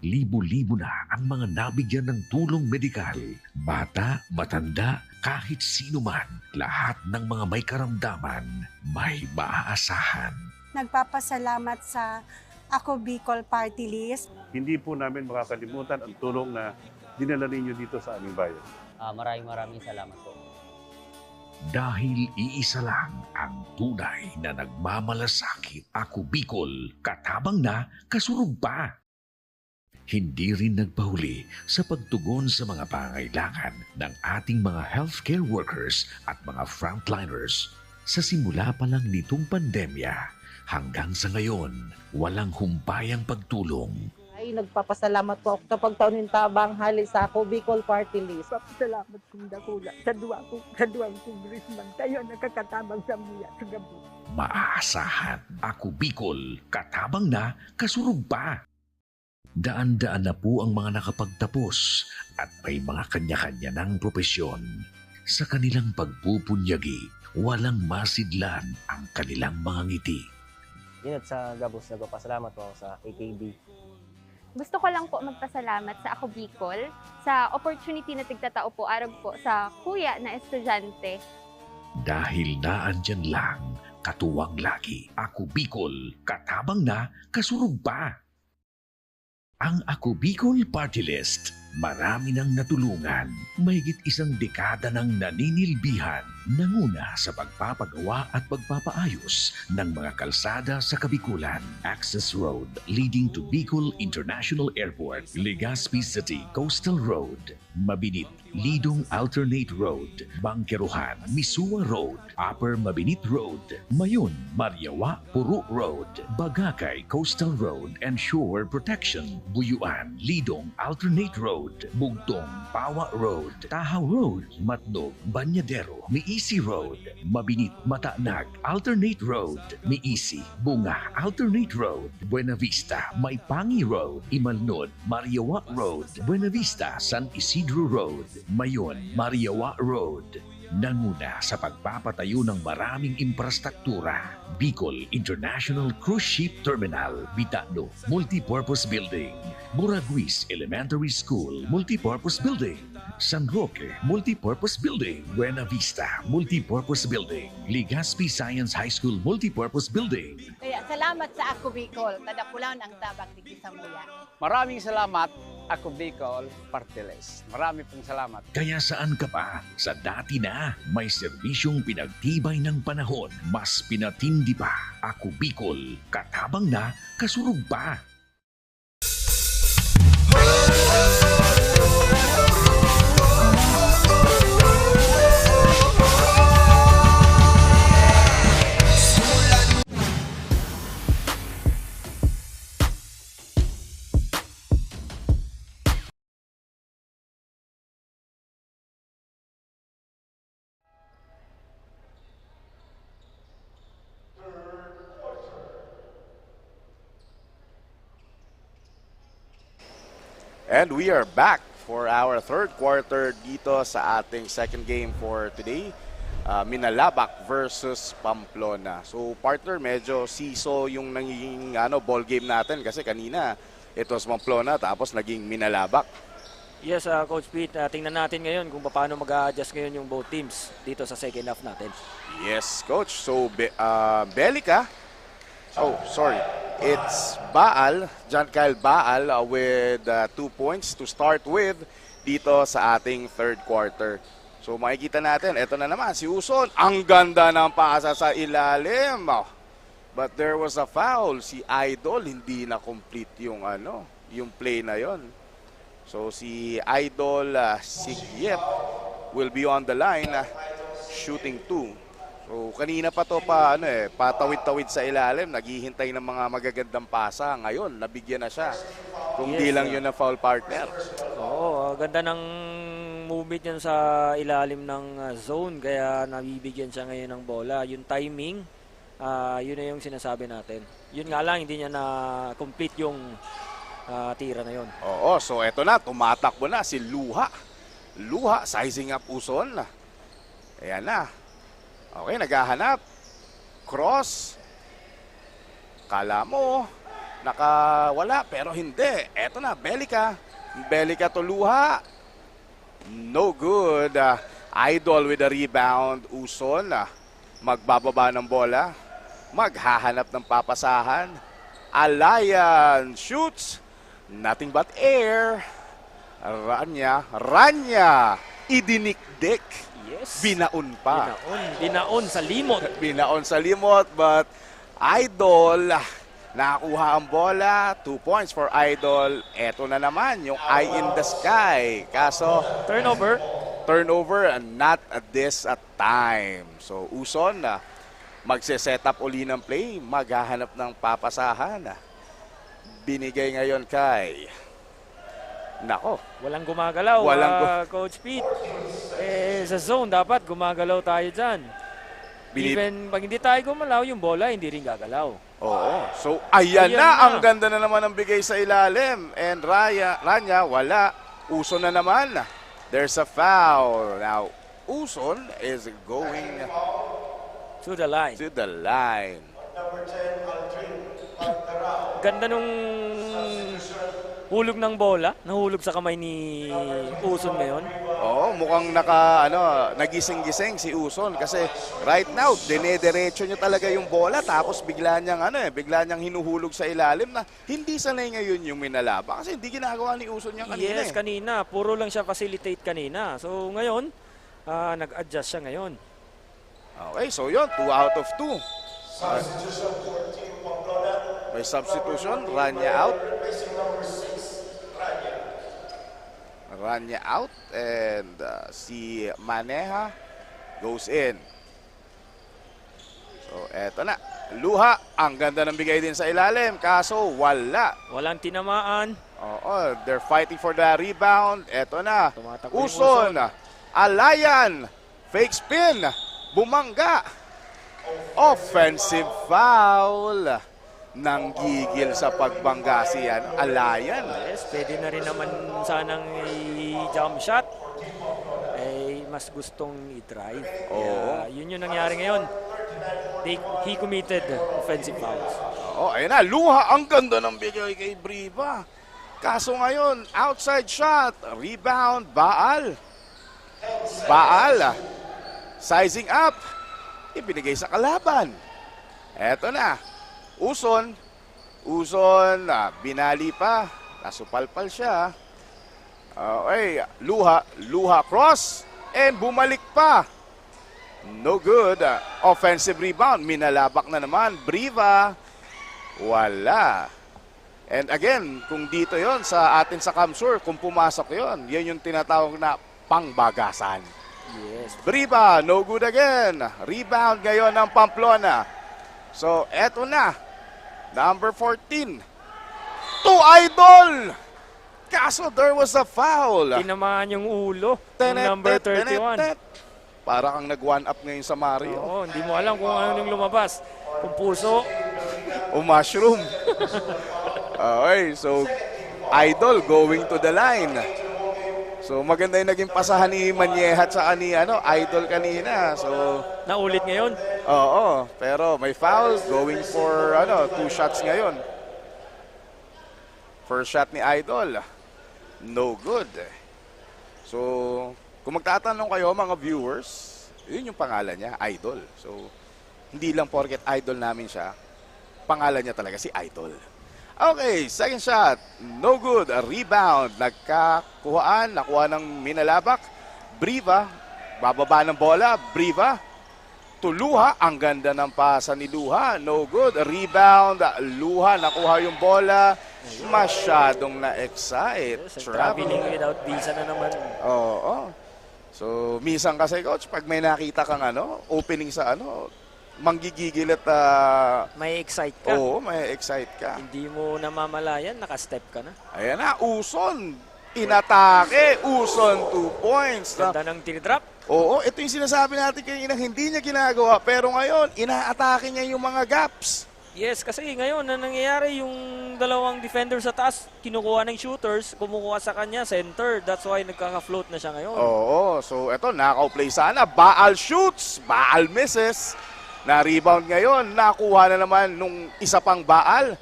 Libo-libo na ang mga nabigyan ng tulong medikal. Bata, matanda, kahit sino man, lahat ng mga may karamdaman, may maaasahan. Nagpapasalamat sa Ako Bicol Party List. Hindi po namin makakalimutan ang tulong na dinala ninyo dito sa aming bayan. Maraming salamat po. Dahil iisa lang ang tunay na nagmamalasakit. Ako Bicol, katabang na, kasurog pa. Hindi rin nagpahuli sa pagtugon sa mga pangailangan ng ating mga healthcare workers at mga frontliners. Sa simula pa lang nitong pandemya, hanggang sa ngayon, walang humpayang pagtulong. Ay, nagpapasalamat po ako sa pagtaunin tabang hali sa Ako Bicol Party List. Papasalamat kong dakula sa duwang congressman. Tayo nakakatabang sa mga sa gabi. Maaasahan. Ako Bicol, katabang na, kasurog pa. Daan-daan na po ang mga nakapagtapos at may mga kanya-kanya ng propesyon. Sa kanilang pagpupunyagi, walang masidlan ang kanilang mga ngiti. Yun sa Gabos, nagpapasalamat po ako sa AKB. Gusto ko lang po magpasalamat sa Ako Bicol sa opportunity na tigtatao po arog po sa kuya na estudyante. Dahil naandyan lang, katuwang lagi. Ako Bicol, katabang na, kasurog pa. Ang Ako Bicol Party List, marami nang natulungan. Mahigit isang dekada nang naninilbihan, nanguna sa pagpapagawa at pagpapaayos ng mga kalsada sa Kabikulan. Access Road leading to Bicol International Airport, Legazpi City Coastal Road, Mabinit, Lidong Alternate Road, Bangkeruhan, Misua Road, Upper Mabinit Road, Mayon, Mariawa, Puro Road, Bagakay Coastal Road and Shore Protection, Buyuan, Lidong Alternate Road, Bugtong, Pawa Road, Tahaw Road, Matnog, Banyadero, Miisi Road, Mabinit, Matanag, Alternate Road, Miisi, Bunga, Alternate Road, Buena Vista, Maipangi Road, Imalnod, Mariawa Road, Buena Vista, San Isidro Road, Mayon, Mariawa Road. Nanguna sa pagpapatayo ng maraming infrastruktura. Bicol International Cruise Ship Terminal, Bitano, Multipurpose Building, Buraguis Elementary School, Multipurpose Building, San Roque, Multipurpose Building, Buena Vista, Multipurpose Building, Legazpi Science High School, Multipurpose Building. Kaya salamat sa Ako Bicol. Tadakulaon ang tabang digdi sa muya. Maraming salamat, Ako Bicol Party List. Marami pong salamat. Kaya saan ka pa? Sa dati na, may serbisyong pinagtibay ng panahon, mas pinatindi pa. Ako Bicol, katabang na, kasurog pa. And we are back for our third quarter dito sa ating second game for today. Minalabak versus Pamplona. So partner, medyo siso yung naging ball game natin kasi kanina ito sa Pamplona tapos naging Minalabak. Yes, Coach Pete, tingnan natin ngayon kung paano mag-a-adjust ngayon yung both teams dito sa second half natin. Yes, Coach. So Belica. Oh, sorry. It's Baal, John Kyle Baal with 2 points to start with dito sa ating third quarter. So makikita natin, eto na naman si Uson. Ang ganda ng pasa sa ilalim. But there was a foul. Si Idol hindi na complete yung yung play na yon. So si Idol Sigyep will be on the line shooting 2. So kanina pa to patawid-tawid sa ilalim, naghihintay ng mga magagandang pasa. Ngayon, nabigyan na siya Kung Yes, di lang yun na foul partner. Oo, ganda ng movement niyan sa ilalim ng zone kaya nabibigyan siya ngayon ng bola. Yung timing, yun na yung sinasabi natin. Yun nga lang, hindi niya na-complete yung tira na yun. Oo, so eto na, tumatakbo na si Luha. Luha, sizing up Uson. Ayan na. Okay, naghahanap. Cross. Kala mo, nakawala, pero hindi. Eto na, Belica. Belica to Luha. No good. Idol with the rebound. Uson. Magbababa ng bola. Maghahanap ng papasahan. Alayan shoots. Nothing but air. Ranya. Idinikdik. Yes. Binaon pa. Binaon sa limot. Binaon sa limot, but Idol, nakakuha ang bola. 2 points for Idol. Eto na naman, yung eye in the sky. Kaso, turnover and not at this time. So, Uson, magse-set up uli ng play. Maghahanap ng papasahan. Binigay ngayon kay... Nako. Walang gumagalaw, Coach Pete. Sa zone, dapat gumagalaw tayo dyan. Even pag hindi tayo gumalaw, yung bola hindi rin gagalaw. Oo. So, ayan na. Ang ganda na naman ng bigay sa ilalim. And Ranya, wala. Uson na naman. There's a foul. Now, Uson is going to the line. Ganda nung hulog ng bola, nahulog sa kamay ni Uson ngayon. Oo, mukhang nagising-gising si Uson kasi right now, dinediretso niya talaga yung bola tapos bigla niyang hinuhulog sa ilalim na hindi sanay ngayon yung minalaba kasi hindi ginagawa ni Uson yan kanina. Yes, kanina. Puro lang siya facilitate kanina. So ngayon, nag-adjust siya ngayon. Okay, so yun, 2 out of 2. May substitution, Ranya out. Ranya out and si Maneha goes in. So eto na, Luha, ang ganda ng bigay din sa ilalim kaso wala. Walang tinamaan. Oo, they're fighting for the rebound. Eto na, Uson, Alayan, fake spin, bumangga. Offensive foul. Nang gigil sa pagbangga si Alayan. Yes, pwede na rin naman sanang i-jump shot. Mas gustong i-drive. Yun yung nangyari ngayon. He committed offensive fouls. Ayun na, Luha, ang ganda ng bigay kay Briva. Kaso ngayon, outside shot, rebound, Baal. Sizing up, ibinigay sa kalaban. Eto na. Uson, binali pa. Nasupalpal siya. Okay, Luha cross. And bumalik pa. No good. Offensive rebound. Minalabak na naman. Briva. Wala. And again, kung dito yon sa atin sa Kamsur, kung pumasok yon, yan yung tinatawag na pangbagasan. Yes. Briva, no good again. Rebound ngayon ng Pamplona. So, eto na. Number 14. To Idol! Kaso there was a foul. Tinamaan yung ulo ng number 31. Para kang nag-one up ngayon sa Mario. Oo, hindi mo alam kung ano yung lumabas. Kung puso o mushroom. Okay, so Idol going to the line. So maganda yung naging pasahan ni Manyehat sa Idol kanina. So naulit ngayon? Oo, pero may foul going for 2 shots ngayon. First shot ni Idol. No good. So kung magtatanong kayo mga viewers, yun yung pangalan niya, Idol. So hindi lang porket Idol namin siya, pangalan niya talaga si Idol. Okay, second shot. No good. A rebound. Nakuha ng Minalabak. Briva. Bababa ng bola. Briva. To Luha. Ang ganda ng pasa ni Luha. No good. A rebound. Luha. Nakuha yung bola. Masyadong na-excite. Traveling without visa na naman. Oo. So, minsan kasi, coach, pag may nakita kang opening sa manggigigil at May excite ka. oo, may excite ka. Hindi mo namamalayan, naka-step ka na. Ayan na, Uson. Inatake. Uson, 2 points. Ganda ng teardrop. Oo, ito yung sinasabi natin kanina, hindi niya ginagawa. Pero ngayon, inaatake niya yung mga gaps. Yes, kasi ngayon, na nangyayari yung dalawang defender sa taas, kinukuha ng shooters, kumukuha sa kanya, center. That's why nagkaka-float na siya ngayon. Oo, so ito, knockout play sana. Baal shoots, Baal misses. Na-rebound ngayon, nakuha na naman nung isa pang Baal.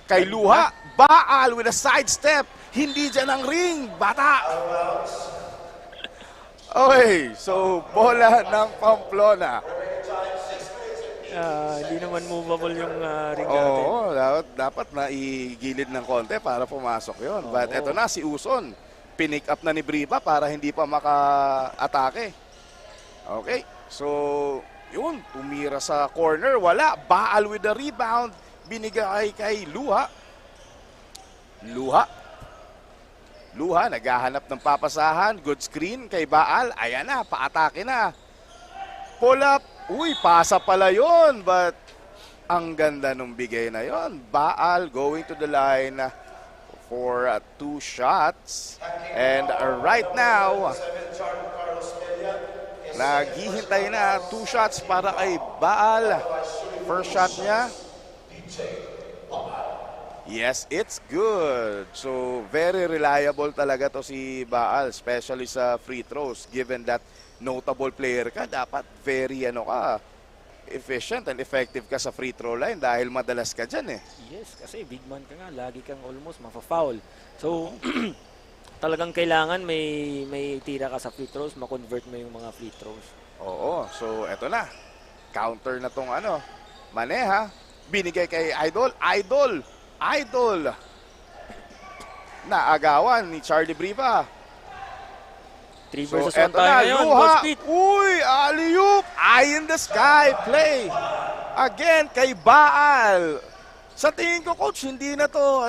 Kay Luha, Baal with a sidestep. Hindi dyan ang ring, bata. Okay, so bola ng Pamplona. Hindi naman movable yung ring natin. Oo, dapat maigilid ng konti para pumasok yon. But eto na, si Uson. Pinick up na ni Briva para hindi pa maka-atake. Okay, so yun, tumira sa corner. Wala, Baal with the rebound. Binigay kay Luha. Luha, naghahanap ng papasahan. Good screen kay Baal. Ayan na, paatake na. Pull up. Uy, pasa pala yun. But ang ganda nung bigay na yon. Baal going to the line for 2 shots. And right now, naghihintay na 2 shots para kay Baal. First shot niya. Yes, it's good. So, very reliable talaga to si Baal, especially sa free throws. Given that notable player ka, dapat very efficient and effective ka sa free throw line dahil madalas ka dyan eh. Yes, kasi big man ka nga, lagi kang almost mafa-foul. So, talagang kailangan may tira ka sa free throws, ma-convert mo yung mga free throws. Oo, so eto na. Counter na tong Maneha. Binigay kay Idol. Naagawan ni Charlie Briva. 3 So, versus 1 eto tayo na, ngayon. Luha. Goal speed. Uy, alley-oop. Eye in the sky play. Again, kay Baal. Sa tingin ko, coach, hindi na to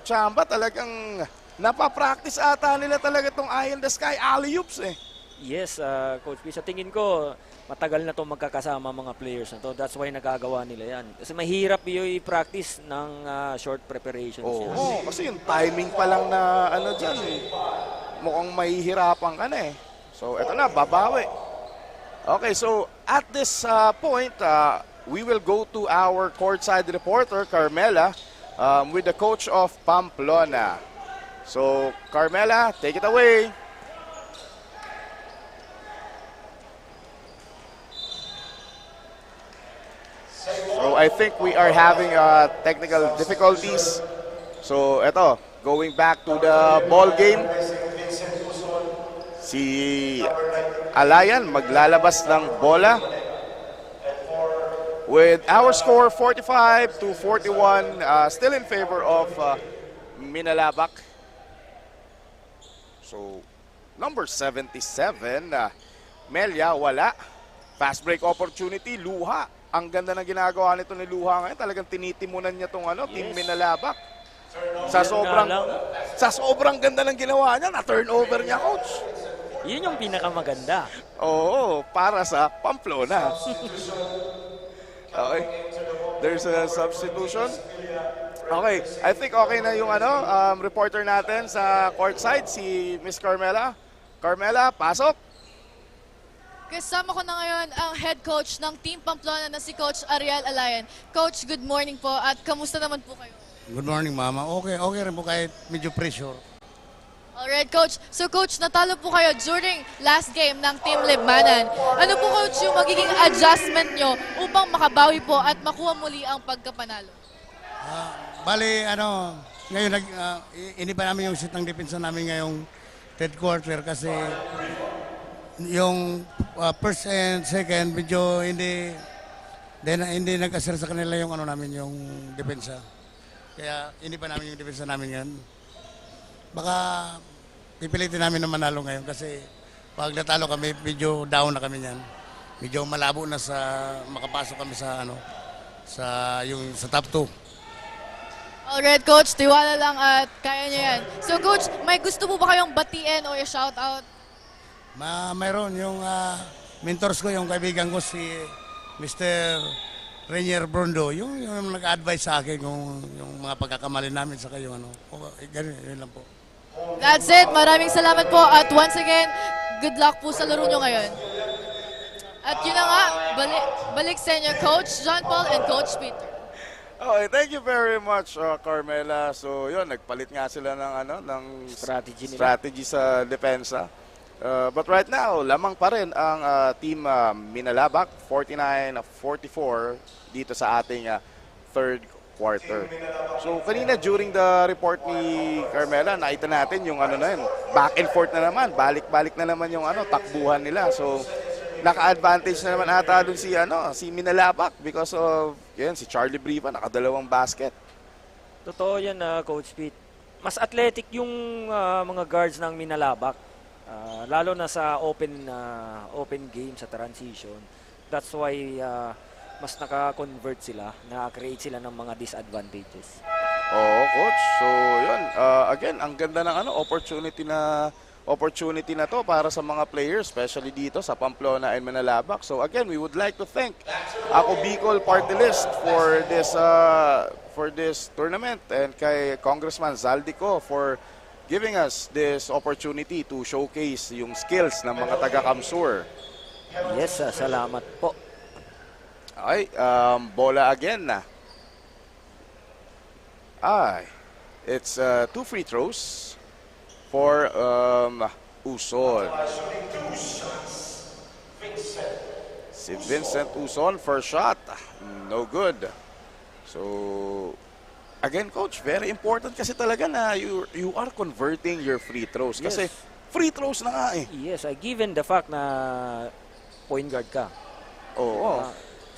chamba. Talagang napapractice ata nila talaga tong eye in the sky alley-oops eh. Yes, Coach P. Sa tingin ko, matagal na to magkakasama mga players na to. That's why nagagawa nila yan. Kasi mahirap yung i-practice ng short preparations. Oo, kasi yung timing pa lang na dyan eh. Mukhang mahihirapan ka na eh. So, eto na, babawi. Okay, so at this point, we will go to our courtside reporter, Carmela, with the coach of Pamplona. So, Carmela, take it away. So, I think we are having technical difficulties. So, eto, going back to the ball game. Si Alayan maglalabas ng bola. With our score 45-41, still in favor of Minalabak. So, number 77, Melia, wala. Fast break opportunity, Luha. Ang ganda ng ginagawa nito ni Luha ngayon. Talagang tinitimunan niya itong Team Minalabak. Sa sobrang ganda ng ginawa niya, na-turnover niya, coach. Yun yung pinakamaganda. Oo, para sa Pamplona. Okay. There's a substitution. Okay, I think okay na yung reporter natin sa courtside, si Miss Carmela. Carmela, pasok. Kasama ko na ngayon ang head coach ng Team Pamplona na si Coach Ariel Alayan. Coach, good morning po at kamusta naman po kayo? Good morning, Mama. Okay rin po kahit medyo pressure. Alright, Coach. So, Coach, natalo po kayo during last game ng Team Libmanan. Ano po, Coach, yung magiging adjustment nyo upang makabawi po at makuha muli ang pagkapanalo? Bali, ngayon, iniba namin yung shoot ng depensa namin ngayong third quarter kasi yung first and second, medyo hindi nag-asir sa kanila yung namin, yung depensa. Kaya iniba namin yung depensa namin ngayon. Baka pipilitin namin na manalo ngayon kasi pag natalo kami, medyo down na kami niyan. Medyo malabo na sa makapasok kami sa sa top 2. Alright, Coach. Tiwala lang at kaya niyo yan. So, Coach, may gusto po ba kayong batiin o i-shout out? Mayroon yung mentors ko, yung kaibigan ko si Mr. Renier Brondo, yung nag-advise sa akin kung yung mga pagkakamali namin sa kayo, ganun, yun lang po. That's it. Maraming salamat po. At once again, good luck po sa laro nyo ngayon. At yun na nga, balik sa inyo, Coach John Paul and Coach Peter. Okay, thank you very much, Carmela. So, yun, nagpalit nga sila ng strategy sa depensa. But right now, lamang pa rin ang team Minalabak, 49-44 dito sa ating third quarter. So, kanina during the report ni Carmela, nakita natin yung back and forth na naman, balik-balik na naman yung takbuhan nila. So, naka-advantage na naman ata dun si Minalabak because of si Charlie Briva, nakadalawang basket. Totoo yan, Coach Pete. Mas athletic yung mga guards ng Minalabak. Lalo na sa open game, sa transition. That's why mas naka-convert sila, naka-create sila ng mga disadvantages. Oo, Coach. So, yun. Again, ang ganda ng opportunity na to para sa mga players, especially dito sa Pamplona and Manalabak. So again, we would like to thank Ako Bicol Party List for this tournament and kay Congressman Zaldico for giving us this opportunity to showcase yung skills ng mga taga-Kamsur. Yes, salamat po. Okay, bola again na. It's 2 free throws for Uson. Si Vincent Uson, first shot, no good. So, again, Coach, very important kasi talaga na you are converting your free throws. Kasi free throws na nga eh. Yes, given the fact na point guard ka. Oo.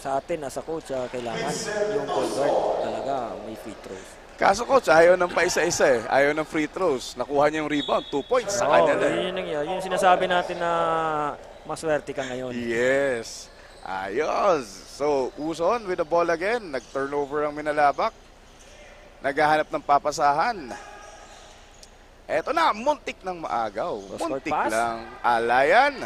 Sa atin, as a coach, kailangan yung point guard talaga may free throws. Kaso, Coach, ayaw ng paisa-isa eh. Ayaw ng free throws. Nakuha niya yung rebound, 2 points sa kanya na. Yun sinasabi natin na maswerte ka ngayon. Yes. Ayos. So, Uson with the ball again. Nag-turnover ang Minalabak. Naghahanap ng papasahan. Eto na, muntik ng maagaw. Muntik lang. Alayan.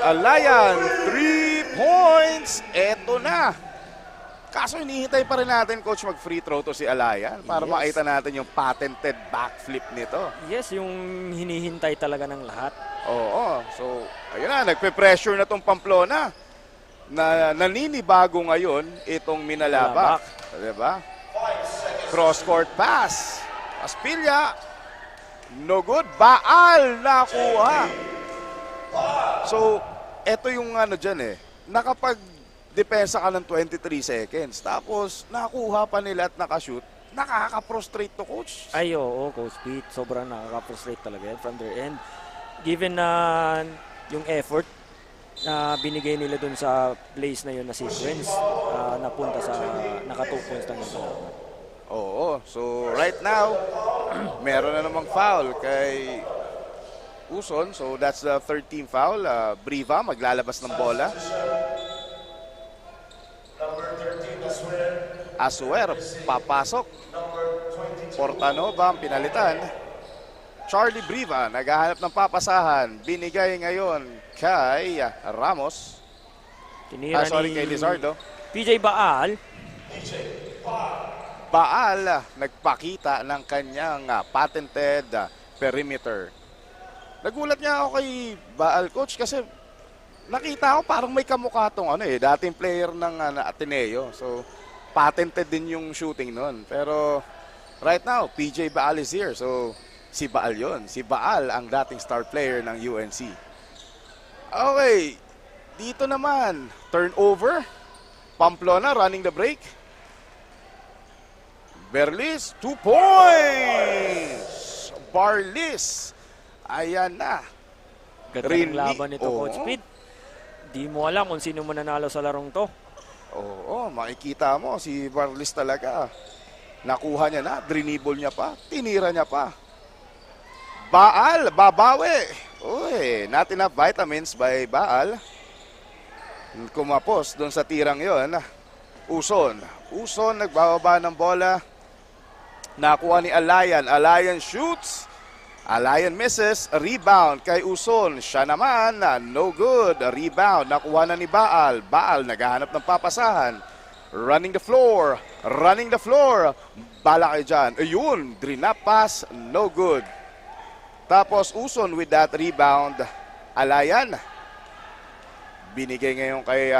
Alayan. 3 points. Eto na. Kaso hinihintay pa rin natin, Coach, mag-free throw to si Alayan para makita natin yung patented backflip nito. Yes, yung hinihintay talaga ng lahat. Oo. So, ayun na, nagpe-pressure na tong Pamplona. Naninibago ngayon itong Minalabak. Diba? Cross-court pass. Aspilla. No good. Baal nakuha. So, eto yung dyan eh. Depensa ka ng 23 seconds. Tapos, nakuha pa nila at nakashoot. Nakaka-frustrate to, Coach. Ay, oo, Coach Pete. Sobrang nakaka-frustrate talaga yan from their end. Given na yung effort na binigay nila dun sa place na yun na sequence, napunta sa naka 2 points lang yung kalaban. Oo. So, right now, meron na namang foul kay Uson. So, that's the 13th team foul. Briva, maglalabas ng bola. Asuer, papasok. Portanova ang pinalitan. Charlie Briva, naghahanap ng papasahan. Binigay ngayon kay Ramos. Kay Lizardo. PJ Baal. Baal, nagpakita ng kanyang patented perimeter. Nagulat niya ako kay Baal, Coach, kasi nakita ko parang may kamukha tong dating player ng Ateneo. So, patented din yung shooting nun. Pero, right now, PJ Baal is here. So, si Baal yon. Si Baal ang dating star player ng UNC. Okay. Dito naman, turnover. Pamplona running the break. Berlis, 2 points! Barlis. Ayan na. Ganda ng laban nito, Coach Pete. Di mo alam kung sino mananalo sa larong to. Oo, makikita mo si Barlis talaga. Nakuha niya na, drinibble niya pa, tinira niya pa. Baal, babawi. Uy, not enough vitamins by Baal. Kumapos doon sa tirang yon. Uson nagbababa ng bola. Nakuha ni Alayan. Alayan shoots. Alayan misses, rebound kay Uson. Siya naman, no good. Rebound, nakuha na ni Baal. Baal, naghahanap ng papasahan. Running the floor. Bala kayo dyan. Ayun, drinap pass, no good. Tapos Uson with that rebound. Alayan. Binigay ngayon kay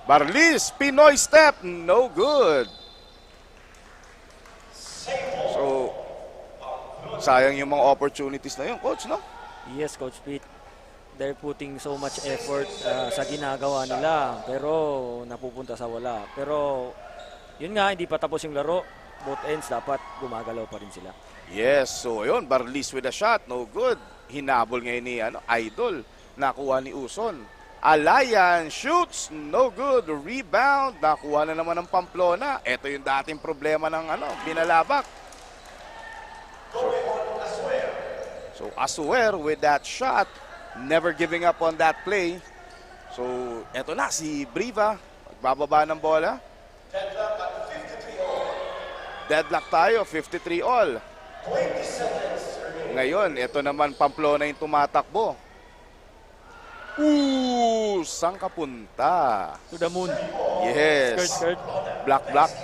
Barlis. Pinoy step, no good. So, sayang yung mga opportunities na yun, Coach, no? Yes, Coach Pete. They're putting so much effort sa ginagawa nila, pero napupunta sa wala. Pero, yun nga, hindi pa tapos yung laro. Both ends, dapat gumagalaw pa rin sila. Yes, so yun, Barlis with a shot, no good. Hinabol ngayon ni Idol, nakuha ni Uson. Alayan shoots, no good. Rebound, nakuha na naman ng Pamplona. Ito yung dating problema ng Binalabak. So Asuer with that shot, never giving up on that play. So eto na si Briva, magbababa ng bola. Deadlock tayo, 53 all. Ngayon, ito naman Pamplona yung tumatakbo. Saan ka punta? To the moon. Yes. Skirt. Black.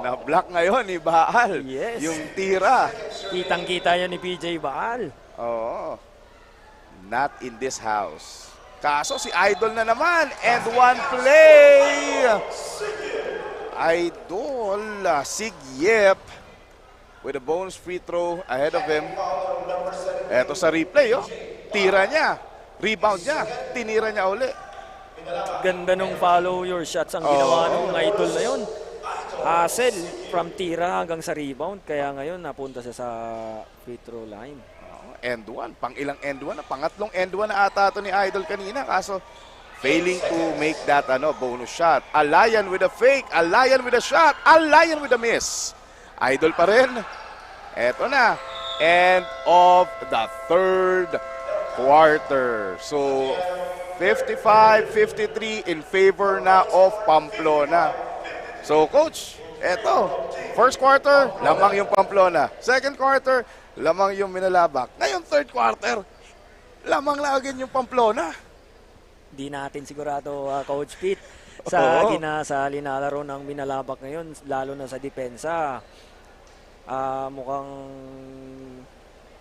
Na-block ngayon ni Baal. Yes. Yung tira. Kitang-kita yan ni PJ Baal. Oo. Not in this house. Kaso si Idol na naman. And one play. Idol. Sigyep. With a bonus free throw ahead of him. Eto sa replay. Tira niya. Rebound niya. Tinira niya uli. Ganda nung follow your shots ang ginawa nung Idol na yun. Hassel from tira hanggang sa rebound. Kaya ngayon napunta siya sa free throw line. End one. Pang ilang end one na. Pangatlong end one na ata ito ni Idol kanina. Kaso failing to make that bonus shot. Alayan with a fake. Alayan with a shot. Alayan with a miss. Idol pa rin. Eto na. End of the third quarter. So 55-53 in favor na of Pamplona. So coach, eto, first quarter, lamang yung Pamplona. Second quarter, lamang yung Binalabak. Ngayon third quarter, lamang na agad yung Pamplona. Di natin sigurado, Coach Pete, sa linalaro ng Binalabak ngayon, lalo na sa depensa. Mukhang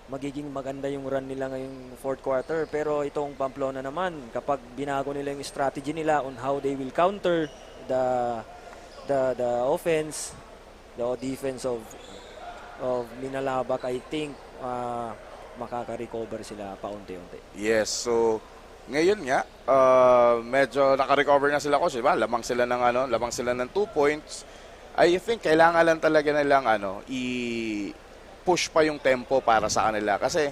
magiging maganda yung run nila ngayong fourth quarter. Pero itong Pamplona naman, kapag binago nila yung strategy nila on how they will counter the offense, the defense of Binalabak, I think makaka-recover sila paunti-unti. Yes, so ngayon nga, medyo naka-recover na sila ko, diba? Lamang sila ng 2 points. I think kailangan lang talaga nilang i-push pa yung tempo para sa kanila. Kasi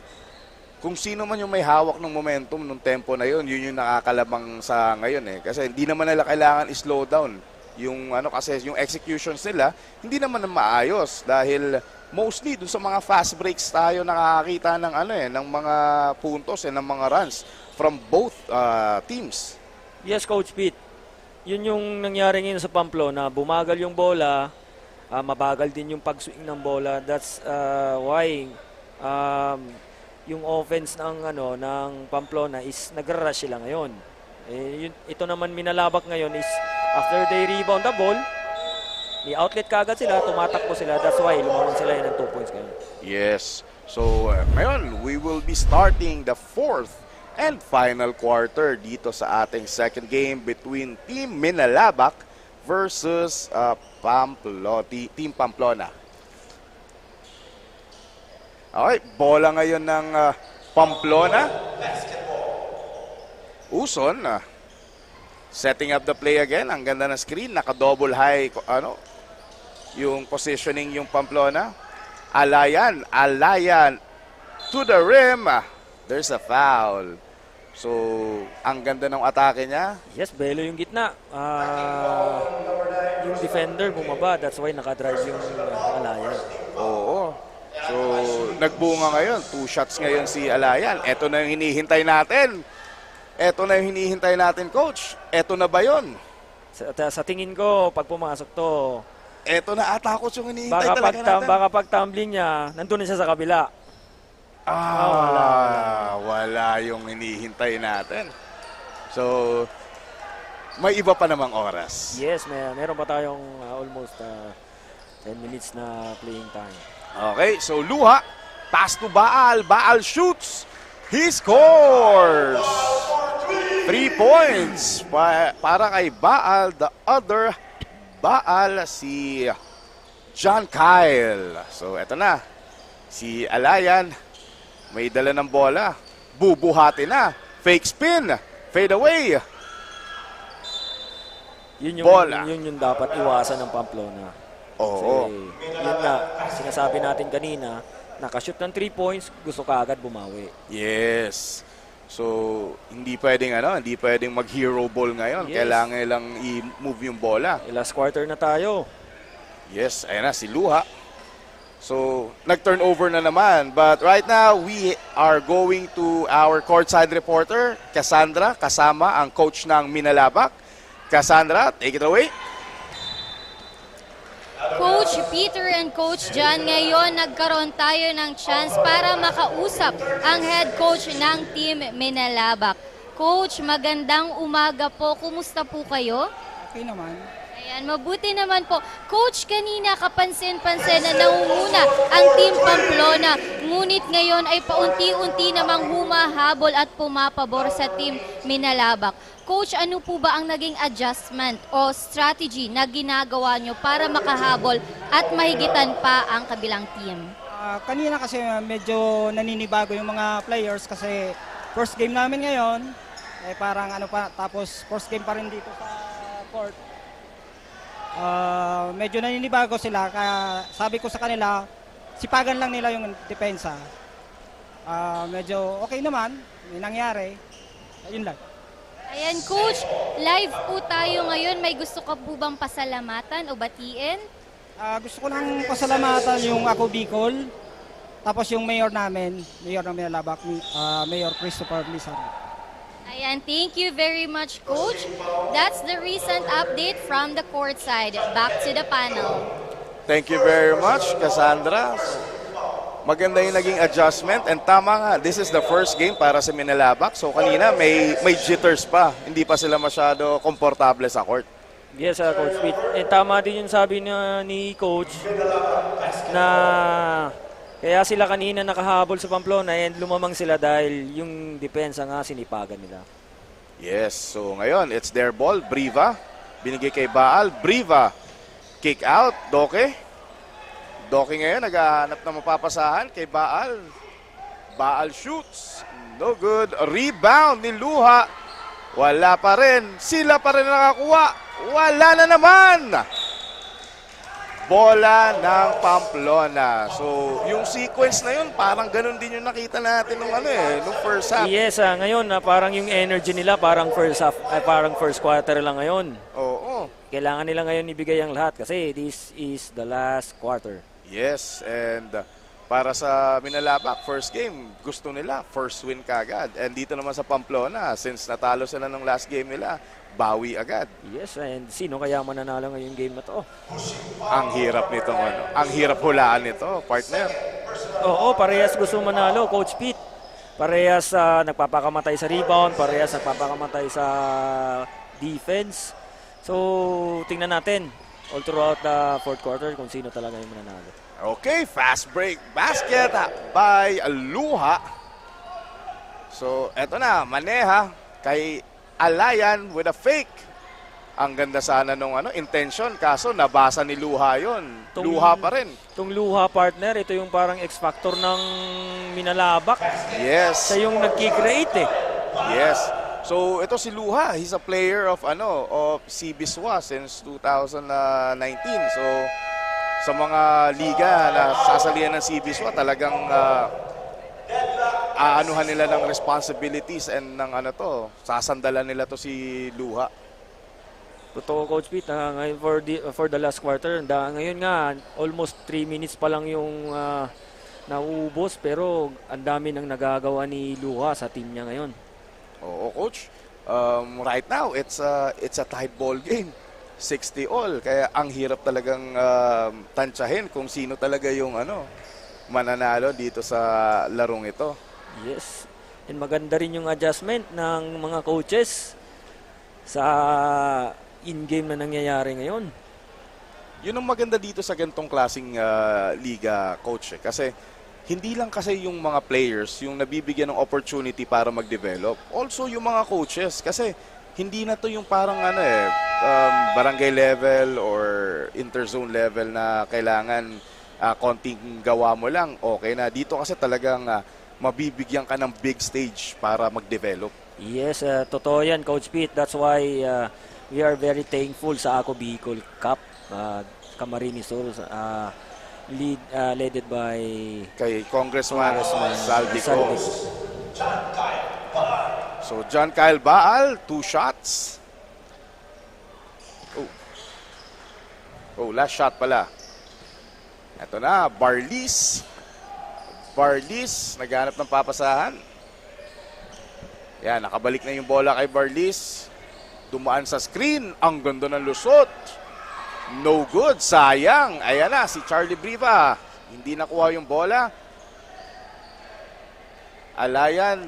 kung sino man yung may hawak ng momentum ng tempo na yun yung nakakalabang sa ngayon eh. Kasi hindi naman nila kailangan i-slow down. Yung kasi yung executions nila hindi naman na maayos dahil mostly dun sa mga fast breaks tayo nakakakita ng ng mga puntos ng mga runs from both teams. Yes, Coach Pete. Yun yung nangyari ngayon sa Pamplona, bumagal yung bola, mabagal din yung pag-swing ng bola. That's why yung offense ng Pamplona is nagra-rush sila ngayon. Ito naman Binalabak ngayon is after they rebound the ball, may outlet kagad sila, tumatakbo sila. That's why lumawan sila ng 2 points ngayon. Yes. So ngayon, we will be starting the fourth and final quarter dito sa ating second game between Team Binalabak versus Team Pamplona. Okay, bola ngayon ng Pamplona. Uson, setting up the play again. Ang ganda ng screen, naka-double high yung positioning yung Pamplona. Alayan to the rim. There's a foul. So, ang ganda ng atake niya. Yes, belo yung gitna. Yung defender bumaba. That's why nakadrive yung Alayan. Oo. So, nagbunga ngayon. 2 shots ngayon si Alayan. Ito na yung hinihintay natin. Coach. Ito na ba yun? Sa tingin ko, pag pumasok to, ito na ata, Coach, yung hinihintay talaga natin. Baka pag tumbling niya, nandun na siya sa kabila. Wala yung hinihintay natin. So, may iba pa namang oras. Yes, meron pa tayong almost 10 minutes na playing time. Okay, so Luha, pass to Baal. Baal shoots. He scores! 3 points para kay Baal. The other Baal, si John Kyle. So, eto na. Si Alayan, may dala ng bola. Bubuhati na. Fake spin. Fade away. Yun Bola. yung dapat iwasan ng Pamplona. Oo. Kasi, yun nga, sinasabi natin kanina, nakashoot ng 3 points, gusto ka agad bumawi. Yes. So, hindi pwedeng mag-hero ball ngayon. Yes. Kailangan lang i-move yung bola. Last quarter na tayo. Yes, ayan na, si Luha. So, nag-turnover na naman. But right now, we are going to our courtside reporter, Cassandra, kasama ang coach ng Minalabak. Cassandra, take it away. Coach Peter and Coach John, ngayon nagkaroon tayo ng chance para makausap ang head coach ng Team Minalabak. Coach, magandang umaga po. Kumusta po kayo? Okay naman. Ayan, mabuti naman po. Coach, kanina kapansin-pansin na nangunguna ang Team Pamplona. Ngunit ngayon ay paunti-unti namang humahabol at pumapabor sa Team Minalabak. Coach, ano po ba ang naging adjustment o strategy na ginagawa nyo para makahabol at mahigitan pa ang kabilang team? Kanina kasi medyo naninibago yung mga players kasi first game namin ngayon. Parang tapos first game pa rin dito sa court. Medyo naninibago sila, kaya sabi ko sa kanila, sipagan lang nila yung depensa. Medyo okay naman, may nangyari. Ayun lang. Ayan, Coach, live po tayo ngayon. May gusto ka po bang pasalamatan o batiin? Gusto ko nang pasalamatan yung Ako Bicol, tapos yung mayor namin, mayor ng Minalabak, Mayor Christopher Lizar. Ayan, thank you very much, Coach. That's the recent update from the courtside. Back to the panel. Thank you very much, Cassandra. Maganda yung naging adjustment and tama nga, this is the first game para sa Minalabak. So kanina may jitters pa. Hindi pa sila masyado komportable sa court. Yes, Coach Pete. Tama din yung sabi ni Coach na kaya sila kanina nakahabol sa Pamplona and lumamang sila dahil yung depensa nga sinipagan nila. Yes, so ngayon, it's their ball. Briva, binigay kay Baal. Briva, kick out. Doke. Doke ngayon, naghahanap na mapapasahan kay Baal. Baal shoots. No good. Rebound ni Luha. Wala pa rin. Sila pa rin nakakuha. Wala na naman. Bola ng Pamplona. So, yung sequence na yun, parang ganun din yung nakita natin nung first half. Yes, ngayon parang yung energy nila parang first quarter lang ngayon. Oo. Kailangan nila ngayon ibigay ang lahat kasi this is the last quarter. Yes, and para sa Minalabak, first game, gusto nila, first win kagad. And dito naman sa Pamplona, since natalo sila ng last game nila, bawi agad. Yes, and sino kaya mananalo ngayong game na to? Ang hirap nito, ang hirap hulaan nito, partner. Oo, parehas gusto manalo, Coach Pete. Parehas nagpapakamatay sa rebound, parehas nagpapakamatay sa defense. So, tingnan natin all throughout the fourth quarter kung sino talaga yung mananalo. Okay, fast break basket by Luha. So, eto na, Maneha kay Alayan with a fake. Ang ganda sana nung intention, kaso nabasa ni Luha yun. Luha pa rin. Itong Luha, partner, ito yung parang X-factor ng Minalabak. Yes. Siya yung nag-create Yes. So, ito si Luha, he's a player of CBSWA since 2019. So, sa mga liga na sasalihan ng CBSWA, talagang aanuhan nila ng responsibilities and ng sasandalan nila to si Luha. Totoo, Coach Pete, ngayon for the last quarter, ngayon nga, almost 3 minutes pa lang yung nauubos, pero ang dami nang nagagawa ni Luha sa team niya ngayon. Oo, Coach. Right now, it's a tight ball game. 60 all. Kaya ang hirap talagang tansyahin kung sino talaga yung mananalo dito sa larong ito. Yes. And maganda rin yung adjustment ng mga coaches sa in-game na nangyayari ngayon. Yun ang maganda dito sa ganitong klaseng liga, coach. Kasi hindi lang kasi yung mga players yung nabibigyan ng opportunity para mag-develop. Also yung mga coaches. Kasi hindi na to yung parang barangay level or interzone level na kailangan konting gawa mo lang. Okay na. Dito kasi talagang mabibigyan ka ng big stage para mag-develop. Yes, totoo yan, Coach Pete. That's why we are very thankful sa Ako Bicol Cup. Camarines Sur, led by kay Congressman Saldico. So, John Kyle Baal, 2 shots. Oh, last shot pala. Ito na, Barlis. Barlis, naghanap ng papasahan. Yan, nakabalik na yung bola kay Barlis. Dumaan sa screen. Ang ganda ng lusot. No good, sayang. Ayan na, si Charlie Briva. Hindi nakuha yung bola. Alayan,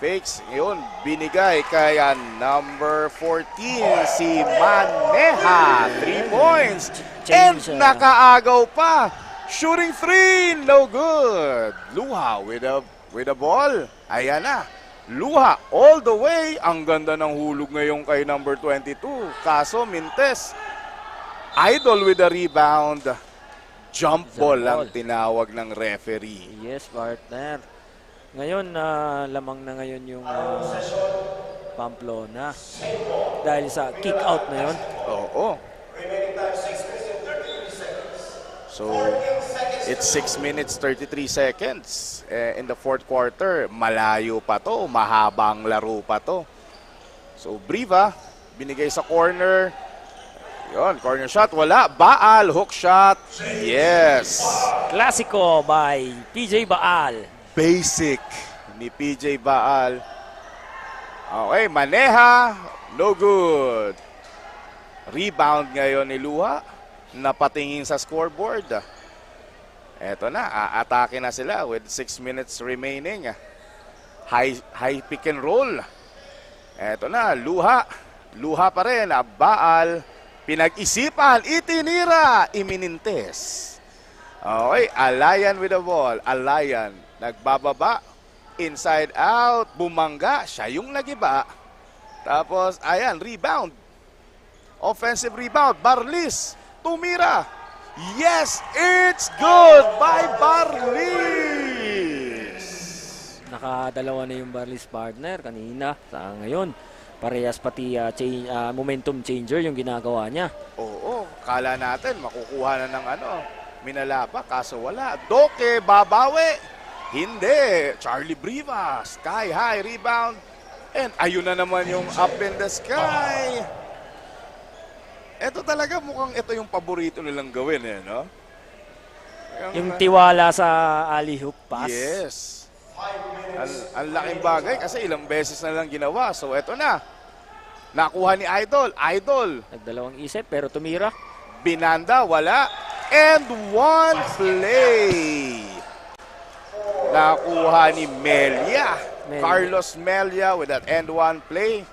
fakes. Ngayon, binigay kay number 14, si Maneha. 3 points. And nakaagaw pa. Shooting 3, no good. Luha with a ball. Ayan na. Luha all the way. Ang ganda ng hulog ngayon kay number 22. Kaso Mintes, Idol with a rebound. Jump ball lang tinawag ng referee. Yes, partner. Ngayon, lamang na ngayon yung Pamplona. Dahil sa kick out na yun. Oo. So, it's 6 minutes 33 seconds in the fourth quarter. Malayo pa to, mahabang laro pa to. So, Briva, binigay sa corner. Yun, corner shot, wala. Baal, hook shot. Yes. Klasiko by PJ Baal. Basic ni PJ Baal. Okay, Maneha, no good. Rebound ngayon ni Luha. Napatingin sa scoreboard. Eto na, aatake na sila with 6 minutes remaining. High pick and roll. Eto na, Luha. Luha pa rin, Baal. Pinag-isipan, itinira, iminintes. Okay, Alayan with the ball. Alayan, nagbababa, inside out, bumangga, siya yung nagiba. Tapos, ayan, rebound. Offensive rebound, Barlis, tumira. Yes, it's good by Barlis. Nakadalawa na yung Barlis, partner kanina. Sa ngayon, parehas pati momentum changer yung ginagawa niya. Oo, kala natin makukuha na ng Minalapa, kaso wala. Doke, babawi. Hindi. Charlie Briva, sky high rebound. And ayun na naman yung up in the sky. Ito talaga mukhang ito yung paborito nilang gawin, no? Yung tiwala sa alley-hoop pass. Yes. Ang laking bagay kasi ilang beses na lang ginawa. So eto na. Nakuha ni Idol. Idol. Nagdalawang isip pero tumira. Binanda, wala. And one play. Nakuha ni Melia. Carlos Melia with that end one play.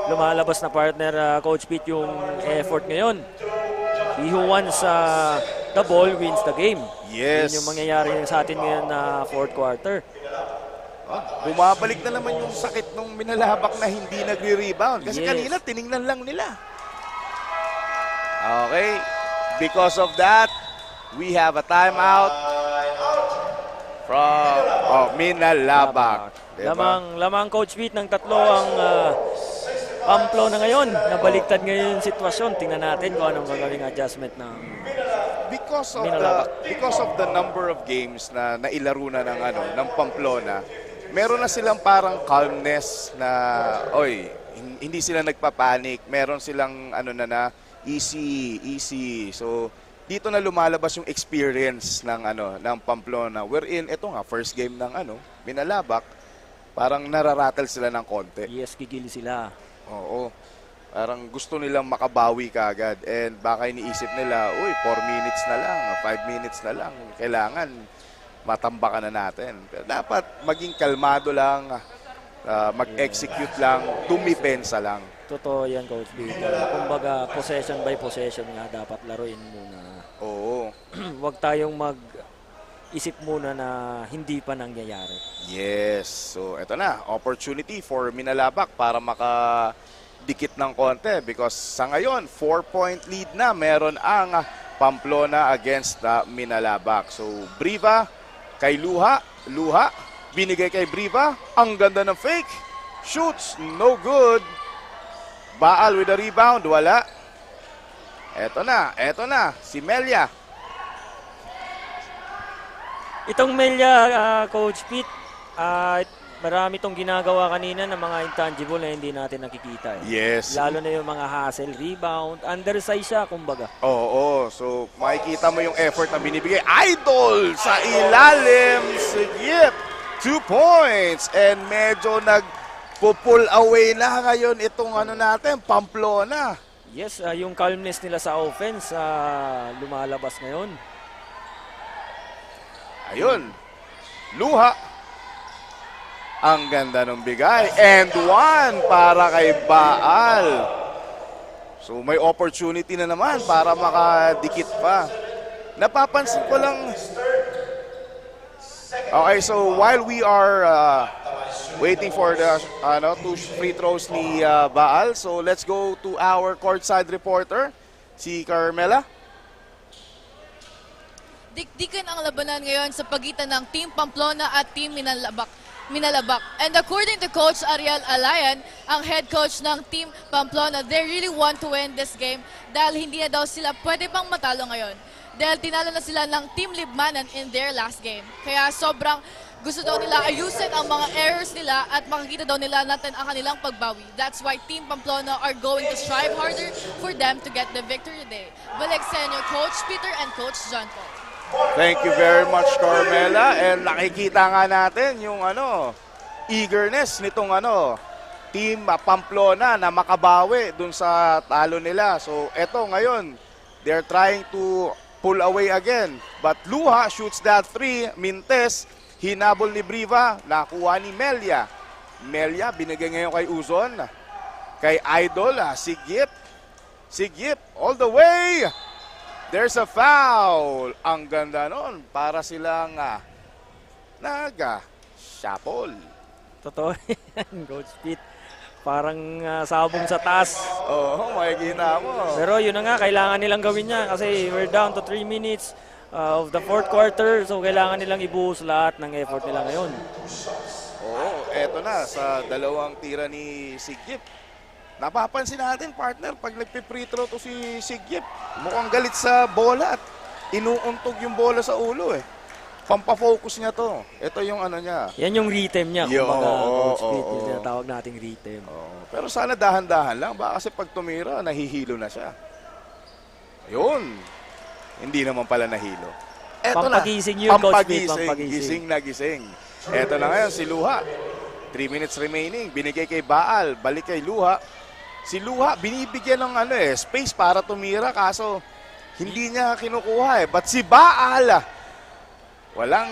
Lumalabas na partner, Coach Pete, yung effort ngayon. He who wants the ball wins the game. Yes. Yun yung mangyayari sa atin ngayon na fourth quarter. Bumabalik na naman yung sakit nung Minalabak na hindi nagre-rebound. Kasi kanina, tiningnan lang nila. Okay. Because of that, we have a timeout from Minalabak. Diba? Lamang Coach Pete ng tatlo ang Pamplona ngayon. Nabaliktad ngayon yung sitwasyon. Tingnan natin kung anong gagawing adjustment ng because of the number of games na nailaro na ng Pamplona, meron na silang parang calmness na hindi sila nagpapanik. Meron silang easy. So dito na lumalabas yung experience ng Pamplona. Wherein ito nga first game ng Minalabak, parang nararattle sila ng konti. Yes, gigil sila. Oo. Parang gusto nilang makabawi kaagad. And baka iniisip nila, uy, 4 minutes na lang, 5 minutes na lang. Kailangan matambakan na natin. Pero dapat maging kalmado lang, mag-execute lang, dumipensa lang. Totoo yan, Coach Vito. Kumbaga, possession by possession nga dapat laruin muna. Oo. Huwag tayong mag-isip muna na hindi pa nangyayari. Yes. So, eto na. Opportunity for Minalabak para makadikit ng konti. Because sa ngayon, 4-point lead na meron ang Pamplona against Minalabak. So, Briva kay Luha. Luha, binigay kay Briva. Ang ganda ng fake. Shoots, no good. Baal with a rebound, wala. Eto na, si Melia. Itong Melia, Coach Pete, marami itong ginagawa kanina ng mga intangible na hindi natin nakikita. Yes. Lalo na yung mga hustle, rebound, undersize siya, kumbaga. Oo, so makikita mo yung effort na binibigay. Idol sa ilalim, Sigip, 2 points. And medyo nag-pull away na ngayon itong natin, Pamplona. Yes, yung calmness nila sa offense, lumalabas ngayon. Ayun, Luha. Ang ganda ng bigay. And 1 para kay Baal. So may opportunity na naman para makadikit pa. Napapansin ko lang. Okay, so while we are waiting for the 2 free throws ni Baal, so let's go to our courtside reporter, si Carmela. Dikdikan ang labanan ngayon sa pagitan ng Team Pamplona at Team Minalabak. And according to Coach Ariel Alayan, ang head coach ng Team Pamplona, they really want to win this game dahil hindi na daw sila pwede pang matalo ngayon. Dahil tinalo na sila ng Team Libmanan in their last game. Kaya sobrang gusto daw nila ayusin ang mga errors nila at makikita daw nila natin ang kanilang pagbawi. That's why Team Pamplona are going to strive harder for them to get the victory today. Balik sa inyo, Coach Peter and Coach John Paul. Thank you very much, Carmela. And nakikita nga natin yung eagerness nitong Team Pamplona na makabawi dun sa talo nila. So eto ngayon, they're trying to pull away again. But Luha shoots that 3. Mintes, hinabol ni Briva, nakuha ni Melia. Melia, binigay ngayon kay Uzon. Kay Idol, Sigip. Sigip, all the way. There's a foul. Ang ganda nun. Para silang naga-shuffle. Totoo yan, Coach Pete. Parang sabong sa taas. Oo, makikita mo. Pero yun na nga, kailangan nilang gawin niya kasi we're down to 3 minutes of the 4th quarter. So kailangan nilang ibuhos lahat ng effort nila ngayon. Oo, eto na sa dalawang tira ni Sigip. Napapansin natin, partner, pag nagpe-free throw to si Sigip, mukhang galit sa bola at inuuntog yung bola sa ulo eh. Pampafocus niya to. Ito yung niya. Yan yung rhythm niya. Kumbaga, Coach Pete, yung tinatawag nating rhythm. Pero sana dahan-dahan lang. Baka kasi pag tumira, nahihilo na siya. Ayun. Hindi naman pala nahilo. Eto pampagising yun, Coach Pete. Pampagising. Gising na gising. Eto na ngayon, si Luha. 3 minutes remaining. Binigay kay Baal. Balik kay Luha. Si Luha, binibigyan ng space para tumira. Kaso, hindi niya kinukuha eh. But si Baal, walang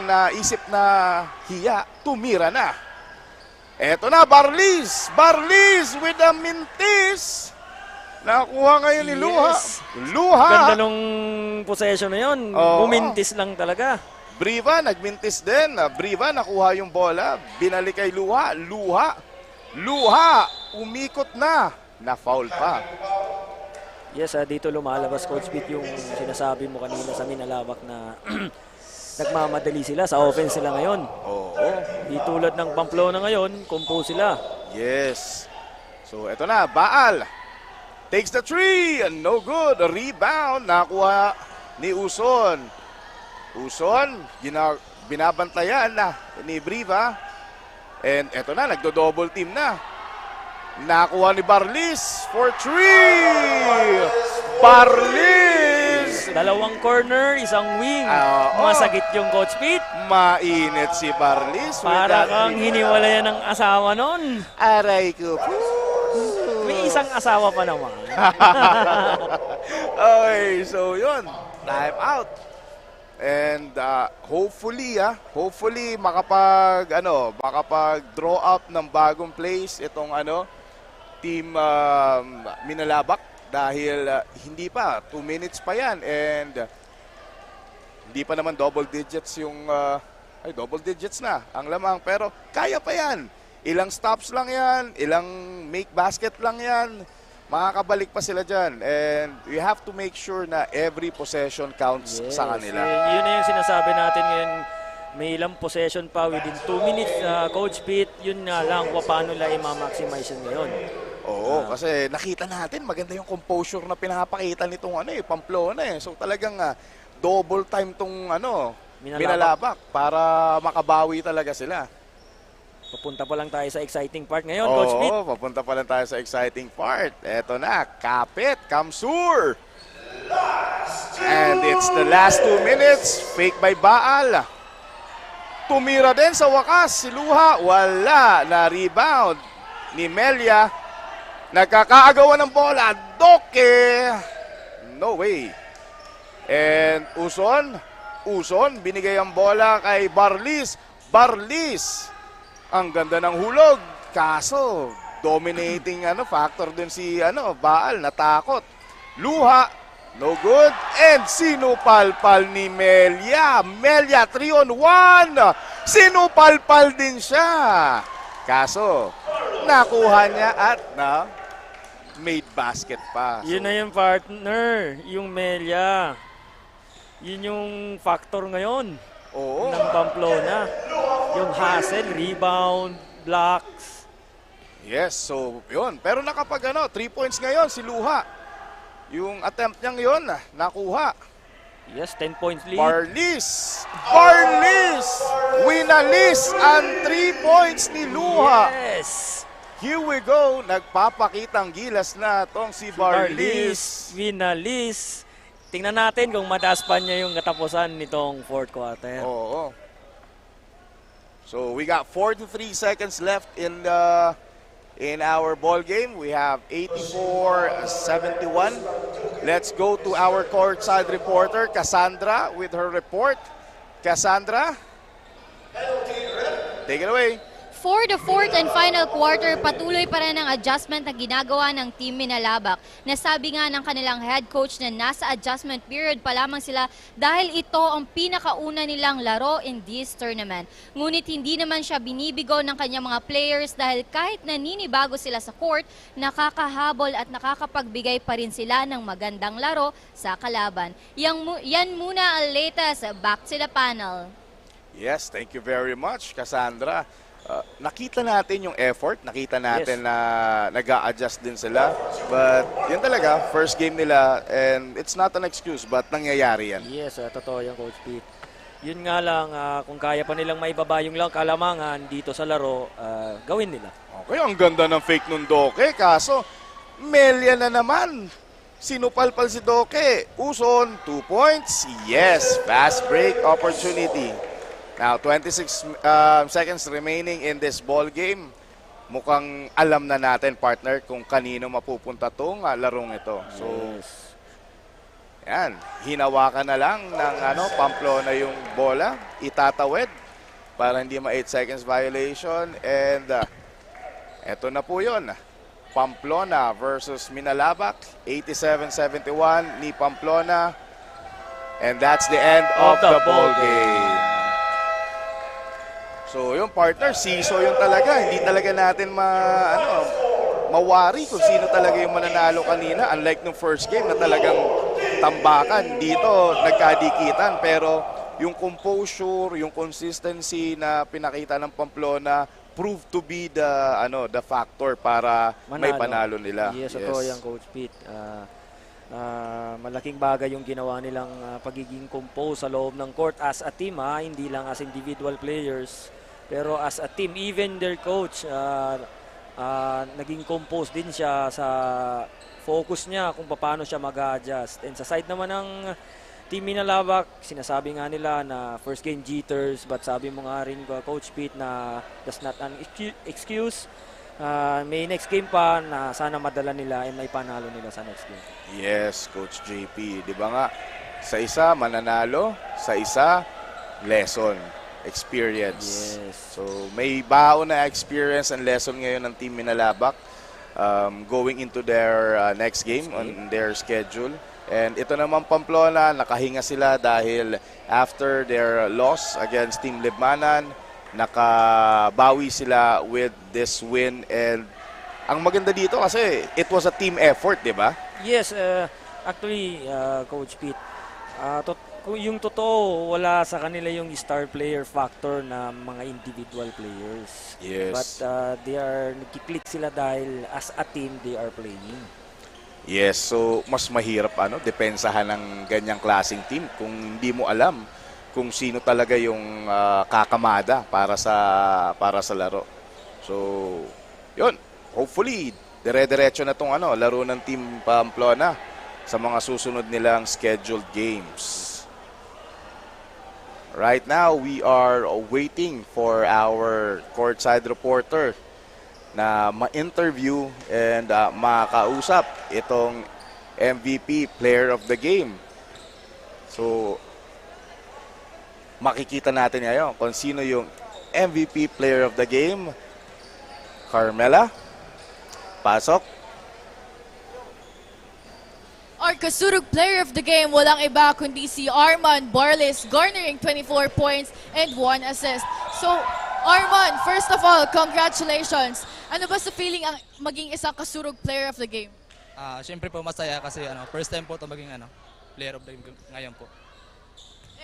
naisip na hiya, tumira na. Eto na, Barlis! Barlis with a mintis! Nakuha ngayon ni Luha. Luha! Ganda nung possession na yun. Bumintis lang talaga. Briva, nagmintis din. Briva, nakuha yung bola. Binalik kay Luha. Luha! Umikot na. Na-foul pa. Yes, dito lumalabas, Coach Pete, yung sinasabi mo kanina sa Minalabak na nagmamadali sila sa offense nila ngayon. Oo. Di tulad ng Pamplona ngayon, compose sila. Yes. So, eto na, Baal. Takes the 3. No good. Rebound. Nakuha ni Uson. Uson, binabantayan na ni Briva. And eto na, nagdo-double team na. Nakuha ni Barlis for 3. Barlis Dalawang corner, isang wing. Masakit yung Coach Pete. Mainit si Barlis. Para kang hiniwalayan ng asawa nun. Aray ko. May isang asawa pa naman. Okay, so yun. Time out. And hopefully makapag-draw up ng bagong plays itong team Minalabak dahil hindi pa 2 minutes pa yan and hindi pa naman double digits yung double digits na ang lamang pero kaya pa yan. Ilang stops lang yan, ilang make basket lang yan. Makakabalik pa sila dyan. And we have to make sure na every possession counts sa kanila. Yun na yung sinasabi natin ngayon. May ilang possession pa within 2 minutes. Coach Pete, yun nga lang kung paano nila i-maximize yun ngayon. Oo, kasi nakita natin maganda yung composure na pinapakita nitong Pamplona eh. So talagang double time tong Minalabak para makabawi talaga sila. Papunta pa lang tayo sa exciting part ngayon, Coach Pete. Oo, papunta pa lang tayo sa exciting part. Eto na, kapit, Kamsur. And it's the last 2 minutes. Fake by Baal. Tumira din sa wakas si Luha. Wala na rebound ni Melia. Nagkakaagawan ng bola. Doke. No way. And Uson, binigay ang bola kay Barlis. Ang ganda ng hulog. Kaso, dominating factor dun si Baal, natakot. Luha, no good. And sinupalpal ni Melia. Melia 3-on-1. Sinupalpal din siya. Kaso, nakuha niya at made basket pa. Yun na yung partner, yung Melia. Yun yung factor ngayon. Oo. Ng Pamplona. Yung hustle, rebound, blocks. Yes, so yun. Pero nakapag 3 points ngayon si Luha. Yung attempt niyang yun, nakuha. Yes, 10 points lead. Barlis! Winalis ang 3 points ni Luha. Yes! Here we go. Nagpapakitang gilas na tong si Barlis. Winalis. Tingnan natin kung mataas pa niya yung katapusan nitong fourth quarter. Oo. So we got 43 seconds left in our ball game. We have 84-71. Let's go to our courtside reporter, Cassandra, with her report. Cassandra, take it away. For the fourth and final quarter, patuloy pa rin ang adjustment na ginagawa ng Team Minalabak. Nasabi nga ng kanilang head coach na nasa adjustment period pa lamang sila dahil ito ang pinakauna nilang laro in this tournament. Ngunit hindi naman siya binibigo ng kanyang mga players dahil kahit naninibago sila sa court, nakakahabol at nakakapagbigay pa rin sila ng magandang laro sa kalaban. Yan muna ang latest. Back to the panel. Yes, thank you very much, Cassandra. Nakita natin yung effort, nakita natin na nag-a-adjust din sila. But yun talaga, first game nila and it's not an excuse but nangyayari yan. Yes, totoo yan, Coach Pete. Yun nga lang, kung kaya pa nilang maibaba yung lang kalamangan dito sa laro, gawin nila. Okay, ang ganda ng fake nun Doke, kaso Melia na naman. Sinupalpal si Doke. Uson, 2 points. Yes, fast break opportunity. Now, 26 seconds remaining in this ball game. Mukhang alam na natin, partner, kung kanino mapupunta tong larong ito. So, yan. Hinawakan na lang ng Pamplona yung bola. Itatawid para hindi ma 8 seconds violation. And eto na po yun. Pamplona versus Minalabak. 87-71 ni Pamplona. And that's the end of the ball game. So, yung partner, siso yun talaga. Hindi talaga natin mawari kung sino talaga yung mananalo kanina. Unlike nung first game na talagang tambakan. Dito, nagkadikitan. Pero yung composure, yung consistency na pinakita ng Pamplona proved to be the factor para may panalo nila. Yes, ito yung Coach Pete. Malaking bagay yung ginawa nilang pagiging compose sa loob ng court as a team, hindi lang as individual players. Pero as a team, even their coach, naging compose din siya sa focus niya kung paano siya mag-adjust. And sa side naman ng Team Minalabak, sinasabi nga nila na first game jitters, but sabi mo nga rin, Coach Pete, na that's not an excuse. May next game pa na sana madala nila and may panalo nila sa next game. Yes, Coach JP. Di ba nga, sa isa mananalo, sa isa lesson, experience. Yes. So may baon na experience and lesson ngayon ng Team Minalabak going into their next game on their schedule. And ito naman Pamplona, nakahinga sila dahil after their loss against Team Libmanan, nakabawi sila with this win. And ang maganda dito kasi it was a team effort, di ba? Yes, actually, Coach Pete, yung totoo, wala sa kanila yung star player factor na mga individual players. Yes. But nagkiklik sila dahil as a team, they are playing. Yes, so mas mahirap depensahan ng ganyang klaseng team kung hindi mo alam kung sino talaga yung kakamada para sa laro. So, yun. Hopefully, dire-diretso na tong laro ng Team Pamplona sa mga susunod nilang scheduled games. Right now, we are waiting for our courtside reporter na ma-interview and makausap itong MVP player of the game. So, makikita natin ngayon kung sino yung MVP player of the game. Carmela, pasok. Our Kasurug player of the game, walang iba kundi si Arman Barles, garnering 24 points and 1 assist. So, Arman, first of all, congratulations. Ano ba sa feeling ang maging isang Kasurug player of the game? Siyempre po masaya kasi first time po ito maging player of the game ngayon po.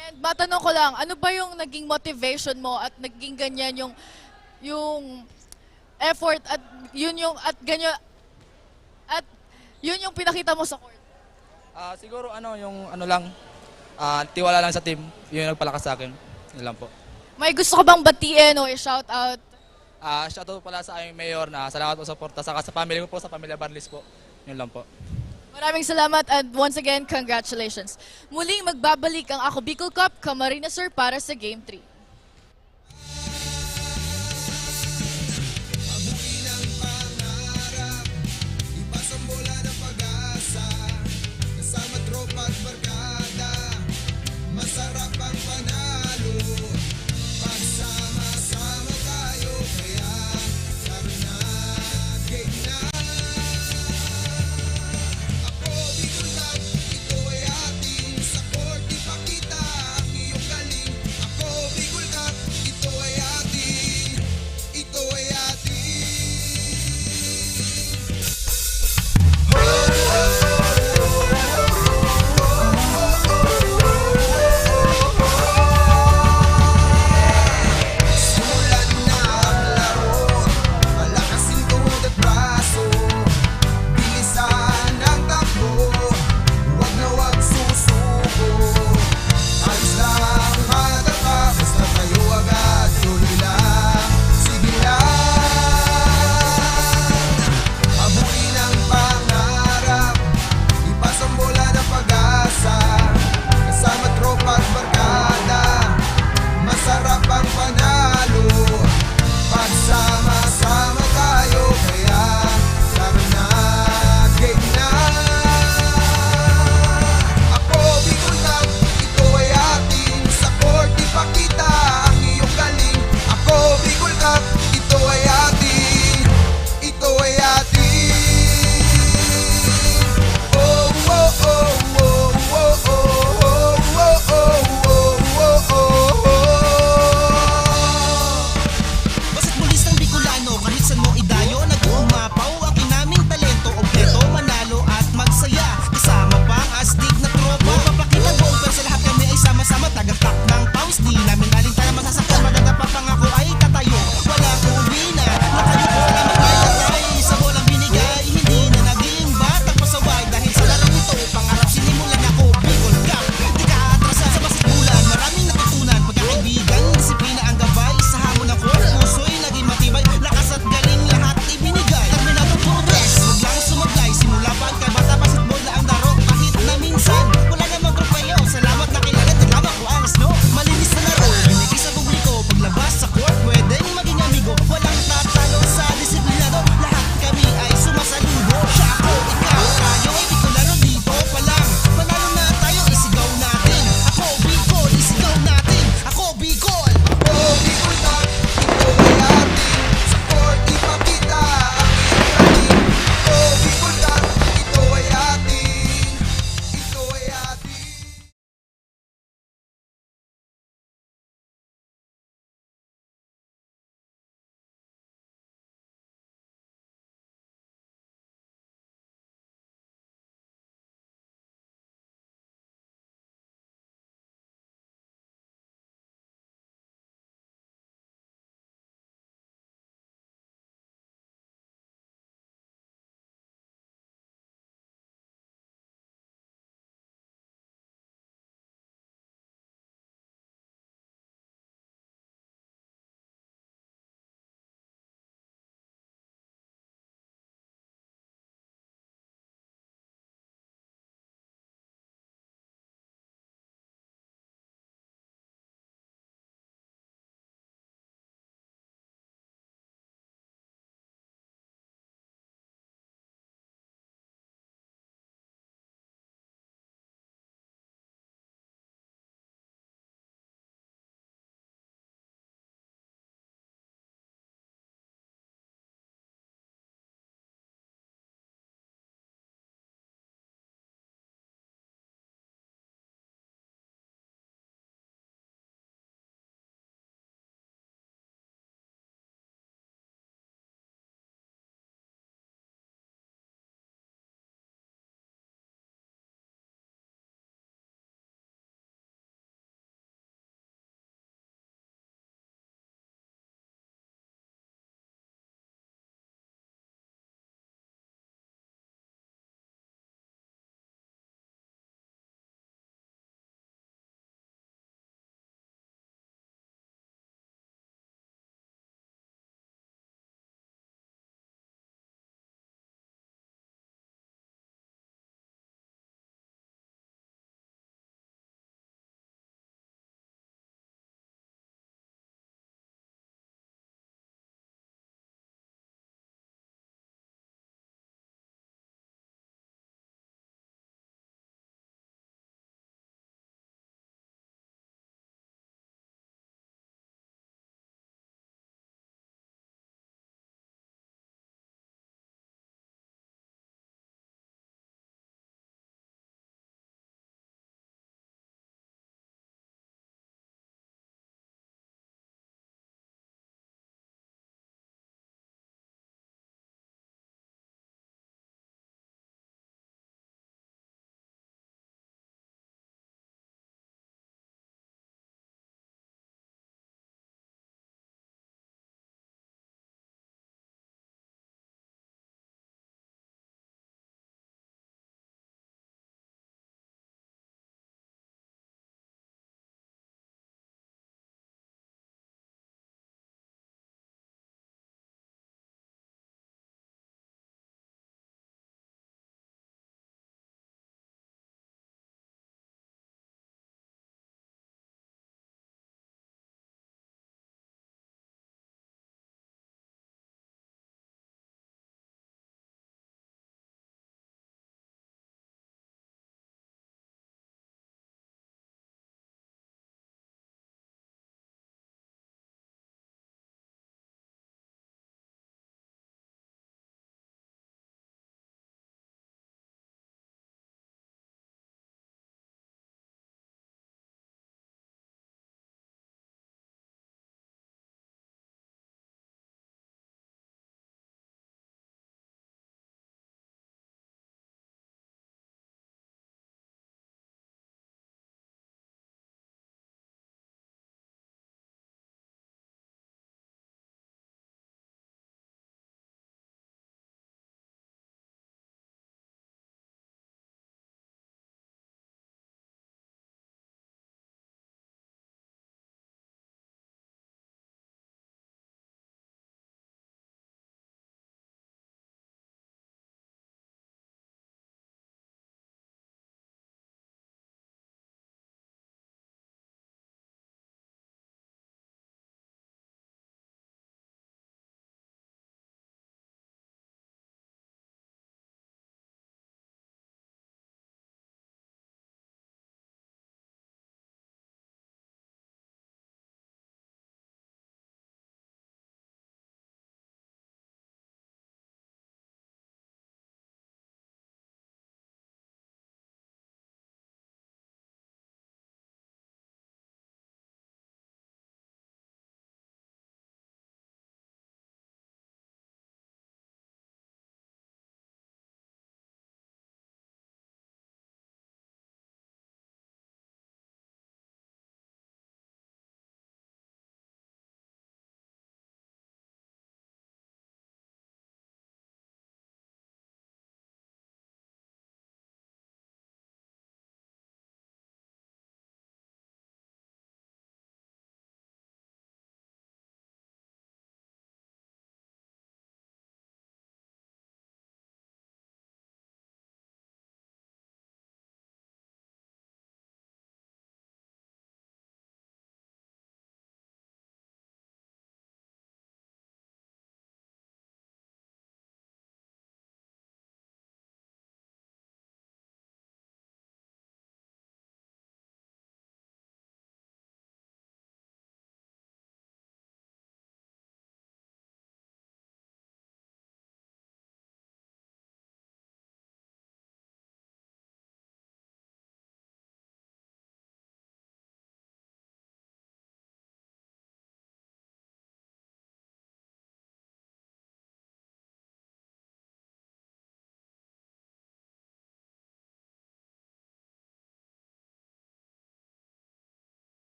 And matanong ko lang, ano ba yung naging motivation mo at naging ganyan yung effort at yun yung pinakita mo sa court? Siguro yung tiwala lang sa team, yun yung nagpalakas sa akin. Yun lang po. May gusto ka bang batiin o i-shout out? Shout out pala sa aming mayor na salamat po sa suporta, saka sa family ko po, sa pamilya Barlis po. Yun lang po. Maraming salamat and once again, congratulations. Muling magbabalik ang Ako Bicol Cup Camarines Sur para sa Game 3. Ipasang bola ng pag-asa, kasama tropa at barkada.